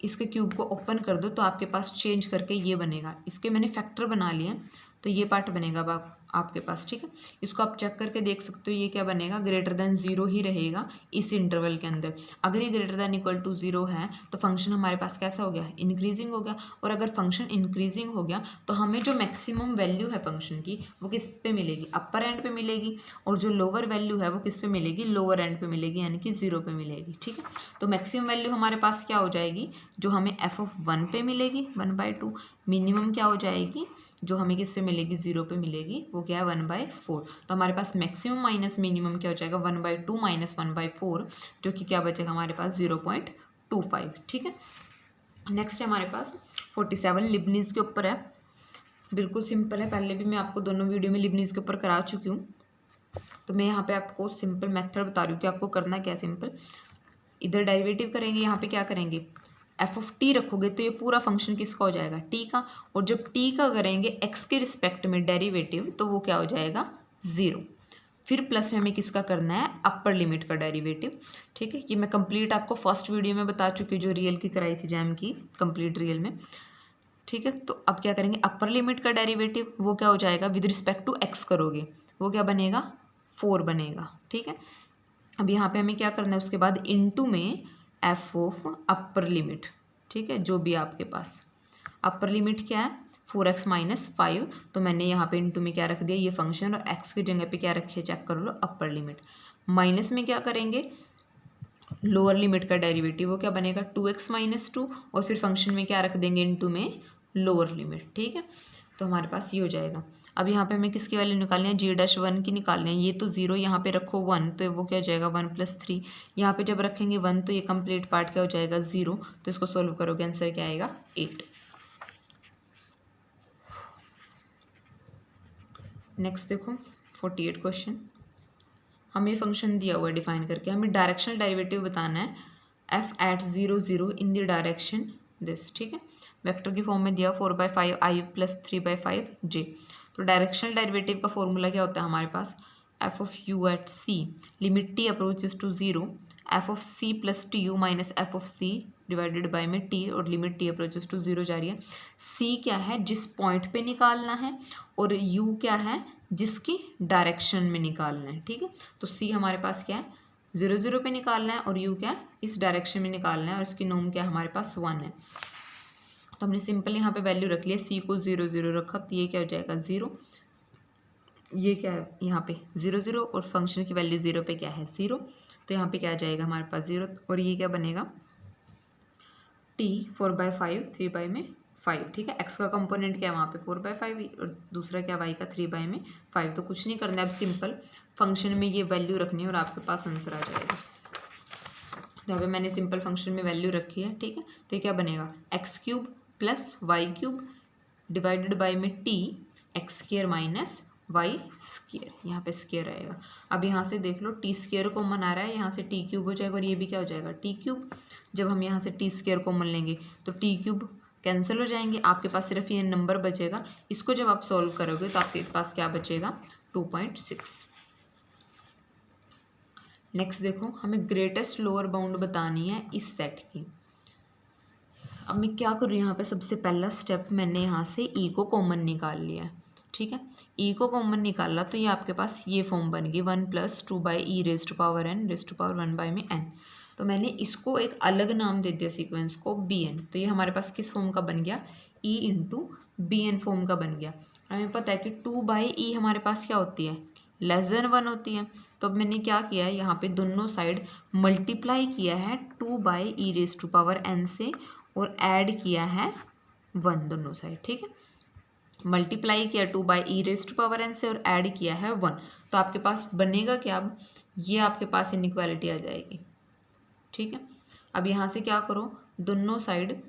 इसके क्यूब को ओपन कर दो, तो आपके पास चेंज करके ये बनेगा। इसके मैंने फैक्टर बना लिए, तो ये पार्ट बनेगा अब आपके पास, ठीक है। इसको आप चेक करके देख सकते हो, ये क्या बनेगा, ग्रेटर दैन 0 ही रहेगा इस इंटरवल के अंदर। अगर ये ग्रेटर दैन इक्वल टू 0 है तो फंक्शन हमारे पास कैसा हो गया, इंक्रीजिंग हो गया। और अगर फंक्शन इंक्रीजिंग हो गया तो हमें जो मैक्सिमम वैल्यू है फंक्शन की वो किस पे मिलेगी, अपर एंड पे मिलेगी, और जो लोअर वैल्यू है वो किस पे मिलेगी, लोअर एंड पे मिलेगी, यानी कि 0 पे मिलेगी, ठीक है। तो मैक्सिमम वैल्यू हमारे पास क्या हो जाएगी, जो हमें f(1) पे मिलेगी 1/2, मिनिमम क्या हो जाएगी, जो हमें किससे मिलेगी, 0 पे मिलेगी, वो क्या है 1/4। तो हमारे पास मैक्सिमम माइनस मिनिमम क्या हो जाएगा, 1/2 - 1/4, जो कि क्या बचेगा हमारे पास 0.25, ठीक है। नेक्स्ट है हमारे पास 47 लिबनीज के ऊपर है। बिल्कुल सिंपल है, पहले भी मैं आपको दोनों वीडियो में लिबनीज के ऊपर करा चुकी हूँ। तो मैं यहाँ पे आपको सिंपल मेथड बता रही हूँ कि आपको करना क्या है। सिंपल, इधर डेरिवेटिव करेंगे, यहाँ पे क्या करेंगे, f(t) रखोगे तो ये पूरा फंक्शन किसका हो जाएगा, t का। और जब t का करेंगे x के रिस्पेक्ट में डेरिवेटिव, तो वो क्या हो जाएगा 0। फिर प्लस में हमें किसका करना है, अपर लिमिट का डेरिवेटिव, ठीक है। ये मैं कंप्लीट आपको फर्स्ट वीडियो में बता चुकी हूँ, जो रियल की कराई थी जैम की, कंप्लीट रियल में, ठीक है। तो अब क्या करेंगे, अपर लिमिट का डेरिवेटिव वो क्या हो जाएगा, विद रिस्पेक्ट टू x करोगे, वो क्या बनेगा 4 बनेगा, ठीक है। अब यहाँ पे हमें क्या करना है, उसके बाद इनटू में f ऑफ अपर लिमिट, ठीक है, जो भी आपके पास अपर लिमिट क्या है 4x - 5। तो मैंने यहाँ पे इनटू में क्या रख दिया, ये फंक्शन, और x की जगह पे क्या रखिए, चेक कर लो, अपर लिमिट। माइनस में क्या करेंगे, लोअर लिमिट का डेरिवेटिव, वो क्या बनेगा 2x - 2, और फिर फंक्शन में क्या रख देंगे, इनटू में लोअर लिमिट, ठीक है। तो हमारे पास ये हो जाएगा। अब यहाँ पे हमें किसकी वैल्यू निकालनी है, g'1 की निकालनी है। ये तो 0, यहाँ पे रखो 1, तो वो क्या हो जाएगा 1 + 3। यहाँ पे जब रखेंगे 1 तो ये कंप्लीट पार्ट क्या हो जाएगा 0। तो इसको सोल्व करोगे, आंसर क्या आएगा 8। नेक्स्ट देखो 48 क्वेश्चन। हमें फंक्शन दिया हुआ है डिफाइन करके, हमें डायरेक्शनल डेरिवेटिव बताना है f(0, 0) in the direction this, ठीक है। वेक्टर की फॉर्म में दिया 4/5 i + 3/5 j। तो डायरेक्शनल डेरिवेटिव का फॉर्मूला क्या होता है हमारे पास, f of u at c limit t approaches to 0, f of c + tu minus f of c divided by में t, और लिमिट t अप्रोचेस टू 0 जा रही है। c क्या है, जिस पॉइंट पे निकालना है, और u क्या है, जिसकी डायरेक्शन में निकालना है, ठीक है। तो c हमारे पास क्या है 0, 0 पे निकालना है, और u क्या है इस डायरेक्शन में निकालना है, और इसकी नोम क्या है हमारे पास 1 है। तो हमने सिंपल यहाँ पे वैल्यू रख लिया, c को 0, 0 रखा, तो ये क्या हो जाएगा 0, ये क्या है यहाँ पे 0, 0, और फंक्शन की वैल्यू 0 पे क्या है 0, तो यहाँ पे क्या आ जाएगा हमारे पास 0, और ये क्या बनेगा t 4/5 3/5, ठीक है। x का कंपोनेंट क्या है वहाँ पे 4/5, और दूसरा क्या y का 3/5। तो कुछ नहीं करना है, अब सिंपल फंक्शन में ये वैल्यू रखनी है और आपके पास आंसर आ जाएगा। यहाँ पे मैंने सिंपल फंक्शन में वैल्यू रखी है, ठीक है। तो ये क्या बनेगा x³ + y³ डिवाइडेड बाय में t x² - y², यहाँ पे स्क्वायर आएगा। अब यहाँ से देख लो t² कॉमन आ रहा है, यहाँ से t³ हो जाएगा, और ये भी क्या हो जाएगा t³। जब हम यहाँ से t² कॉमन लेंगे तो t³ कैंसिल हो जाएंगे, आपके पास सिर्फ ये नंबर बचेगा। इसको जब आप सॉल्व करोगे तो आपके पास क्या बचेगा 2.6। नेक्स्ट देखो, हमें ग्रेटेस्ट लोअर बाउंड बतानी है इस सेट की। अब मैं क्या करूँ, यहाँ पे सबसे पहला स्टेप मैंने यहाँ से e को कॉमन निकाल लिया है, ठीक है। e को कॉमन निकाला तो ये आपके पास ये फॉर्म बन गई 1 + 2/e raise to power n raise to power 1/n। तो मैंने इसको एक अलग नाम दे दिया सीक्वेंस को bn। तो ये हमारे पास किस फॉर्म का बन गया, e × bn फॉर्म का बन गया। हमें पता है कि 2/e हमारे पास क्या होती है, <<1 होती है। तो अब मैंने क्या किया है, यहाँ पे दोनों साइड मल्टीप्लाई किया है 2/e raise to power n से, और ऐड किया है 1 दोनों साइड, ठीक है। मल्टीप्लाई किया 2/e raise to power n से, और ऐड किया है 1। तो आपके पास बनेगा क्या, अब ये आपके पास इनइक्वालिटी आ जाएगी, ठीक है। अब यहाँ से क्या करो, दोनों साइड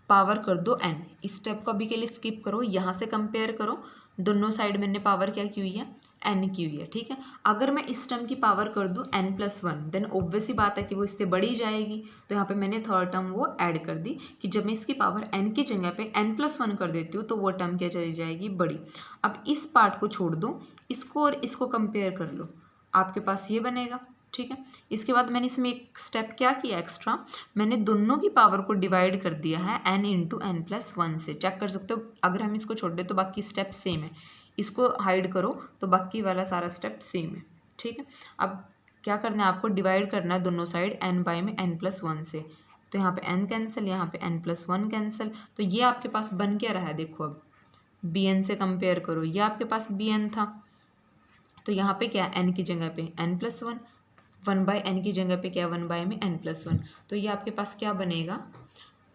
पावर कर दो n। इस स्टेप को अभी के लिए स्किप करो, यहाँ से कंपेयर करो, दोनों साइड मैंने पावर क्या की हुई है n की हुई है, ठीक है। अगर मैं इस टर्म की पावर कर दूँ n+1 देन ऑब्वियस ही बात है कि वो इससे बड़ी जाएगी। तो यहाँ पे मैंने थर्ड टर्म वो ऐड कर दी कि जब मैं इसकी पावर n की जगह पे n+1 कर देती हूँ तो वो टर्म क्या चली जाएगी, बड़ी। अब इस पार्ट को छोड़ दो, इसको और इसको कंपेयर कर लो, आपके पास ये बनेगा, ठीक है। इसके बाद मैंने इसमें एक स्टेप क्या किया एक्स्ट्रा, मैंने दोनों की पावर को डिवाइड कर दिया है n इंटू n+1 से। चेक कर सकते हो, अगर हम इसको छोड़ दें तो बाकी स्टेप सेम है, इसको हाइड करो तो बाकी वाला सारा स्टेप सेम है, ठीक है। अब क्या करना है आपको, डिवाइड करना है दोनों साइड n बाय में n+1 से। तो यहाँ पे n कैंसिल, यहाँ पे n+1 कैंसिल, तो ये आपके पास बन क्या रहा है, देखो अब bn से कंपेयर करो, ये आपके पास bn था, तो यहाँ पे क्या n की जगह पे n+1, 1/n की जगह पे क्या 1 में n+1, तो ये आपके पास क्या बनेगा,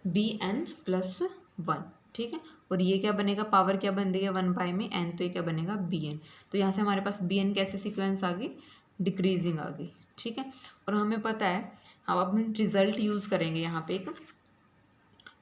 bn+1, ठीक है। और ये क्या बनेगा, पावर क्या बन रही है 1 में n, तो ये क्या बनेगा bn। तो यहाँ से हमारे पास bn कैसे सीक्वेंस आ गई, डिक्रीजिंग आ गई, ठीक है। और हमें पता है, अब हम रिजल्ट यूज़ करेंगे यहाँ पे एक,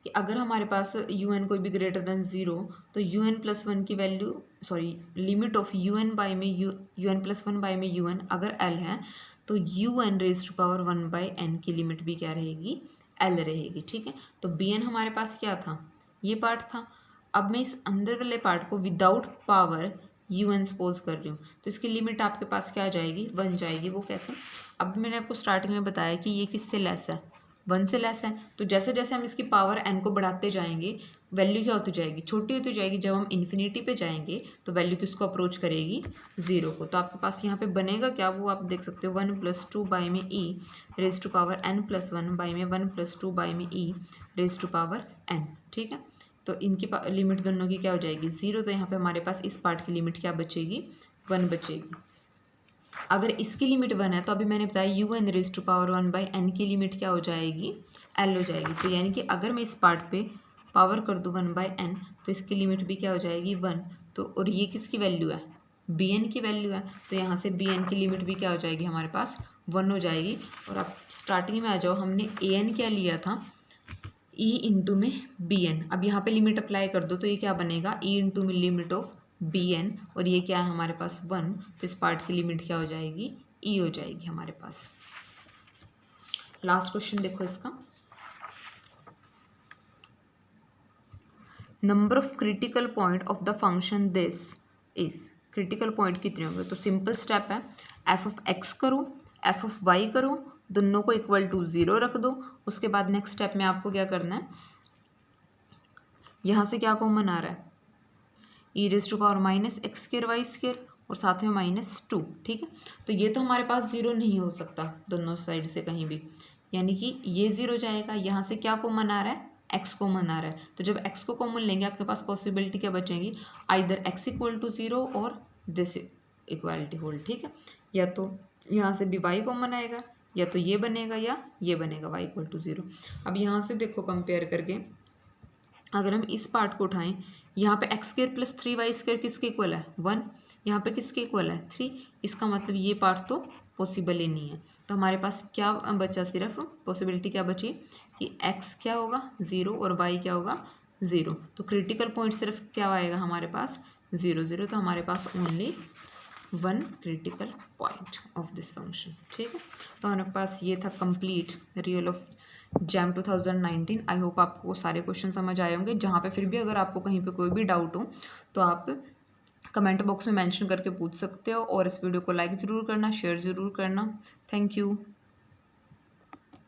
कि अगर हमारे पास un कोई भी ग्रेटर देन 0 तो un+1 की value, sorry limit of un+1/un अगर l है तो un⁻1/n की लिमिट भी क्या रहेगी, l रहेगी, ठीक है। तो bn हमारे पास क्या था, ये पार्ट था। अब मैं इस अंदर वाले पार्ट को विदाउट पावर un सपोज कर रही हूँ, तो इसकी लिमिट आपके पास क्या आ जाएगी, 1 जाएगी। वो कैसे, अब मैंने आपको स्टार्टिंग में बताया कि ये किससे लेस है, 1 से लेस है। तो जैसे जैसे हम इसकी पावर n को बढ़ाते जाएंगे वैल्यू क्या होती जाएगी, छोटी होती जाएगी। जब हम इन्फिनिटी पे जाएंगे तो वैल्यू किसको अप्रोच करेगी, 0 को। तो आपके पास यहाँ पे बनेगा क्या, वो आप देख सकते हो 1+2 में e⁻n+1 में 1+2 में e⁻n, ठीक है। तो इनकी लिमिट दोनों की क्या हो जाएगी, 0। तो यहाँ पे हमारे पास इस पार्ट की लिमिट क्या बचेगी, 1 बचेगी। अगर इसकी लिमिट 1 है तो अभी मैंने बताया un⁻1/n की लिमिट क्या हो जाएगी, l हो जाएगी। तो यानी कि अगर मैं इस पार्ट पे पावर कर दूँ 1/n तो इसकी लिमिट भी क्या हो जाएगी, 1। तो और ये किसकी वैल्यू है, bn की वैल्यू है, तो यहाँ से bn की लिमिट भी क्या हो जाएगी, हमारे पास 1 हो जाएगी। और आप स्टार्टिंग में आ जाओ, हमने an क्या लिया था, e इंटू में bn। अब यहाँ पे लिमिट अप्लाई कर दो तो ये क्या बनेगा, e इंटू में लिमिट ऑफ bn, और ये क्या है हमारे पास 1, तो इस पार्ट की लिमिट क्या हो जाएगी, e हो जाएगी हमारे पास। लास्ट क्वेश्चन देखो इसका, number of critical point of the function this is, critical point कितने होंगे। तो सिंपल स्टेप है, f(x) करो, f(y) करो, दोनों को इक्वल टू 0 रख दो। उसके बाद नेक्स्ट स्टेप में आपको क्या करना है, यहाँ से क्या कॉमन आ रहा है, e⁻⁻x² और साथ में -2, ठीक है। तो ये तो हमारे पास 0 नहीं हो सकता दोनों साइड से कहीं भी, यानी कि ये 0 जाएगा। यहाँ से क्या कॉमन आ रहा है, x कॉमन आ रहा है। तो जब x को कॉमन लेंगे आपके पास पॉसिबिलिटी क्या बचेगी, आइदर x = 0 और दिस इक्वालिटी होल्ड, ठीक है। या तो यहाँ से भी y कॉमन आएगा, या तो ये बनेगा या ये बनेगा, y = 0। अब यहाँ से देखो कंपेयर करके, अगर हम इस पार्ट को उठाएं, यहाँ पे x² + 3y² किसके इक्वल है, 1। यहाँ पे किसके इक्वल है, 3। इसका मतलब ये पार्ट तो पॉसिबल ही नहीं है। तो हमारे पास क्या बचा, सिर्फ पॉसिबिलिटी क्या बची कि x क्या होगा 0 और y क्या होगा 0। तो क्रिटिकल पॉइंट सिर्फ क्या आएगा हमारे पास, 0 0। तो हमारे पास only 1 critical point of this function, ठीक है। तो हमारे पास ये था complete real of JAM 2019। I hope आपको सारे क्वेश्चन समझ आए होंगे। जहाँ पे फिर भी अगर आपको कहीं पे कोई भी डाउट हो तो आप कमेंट बॉक्स में मेंशन करके पूछ सकते हो। और इस वीडियो को लाइक ज़रूर करना, शेयर ज़रूर करना। Thank you.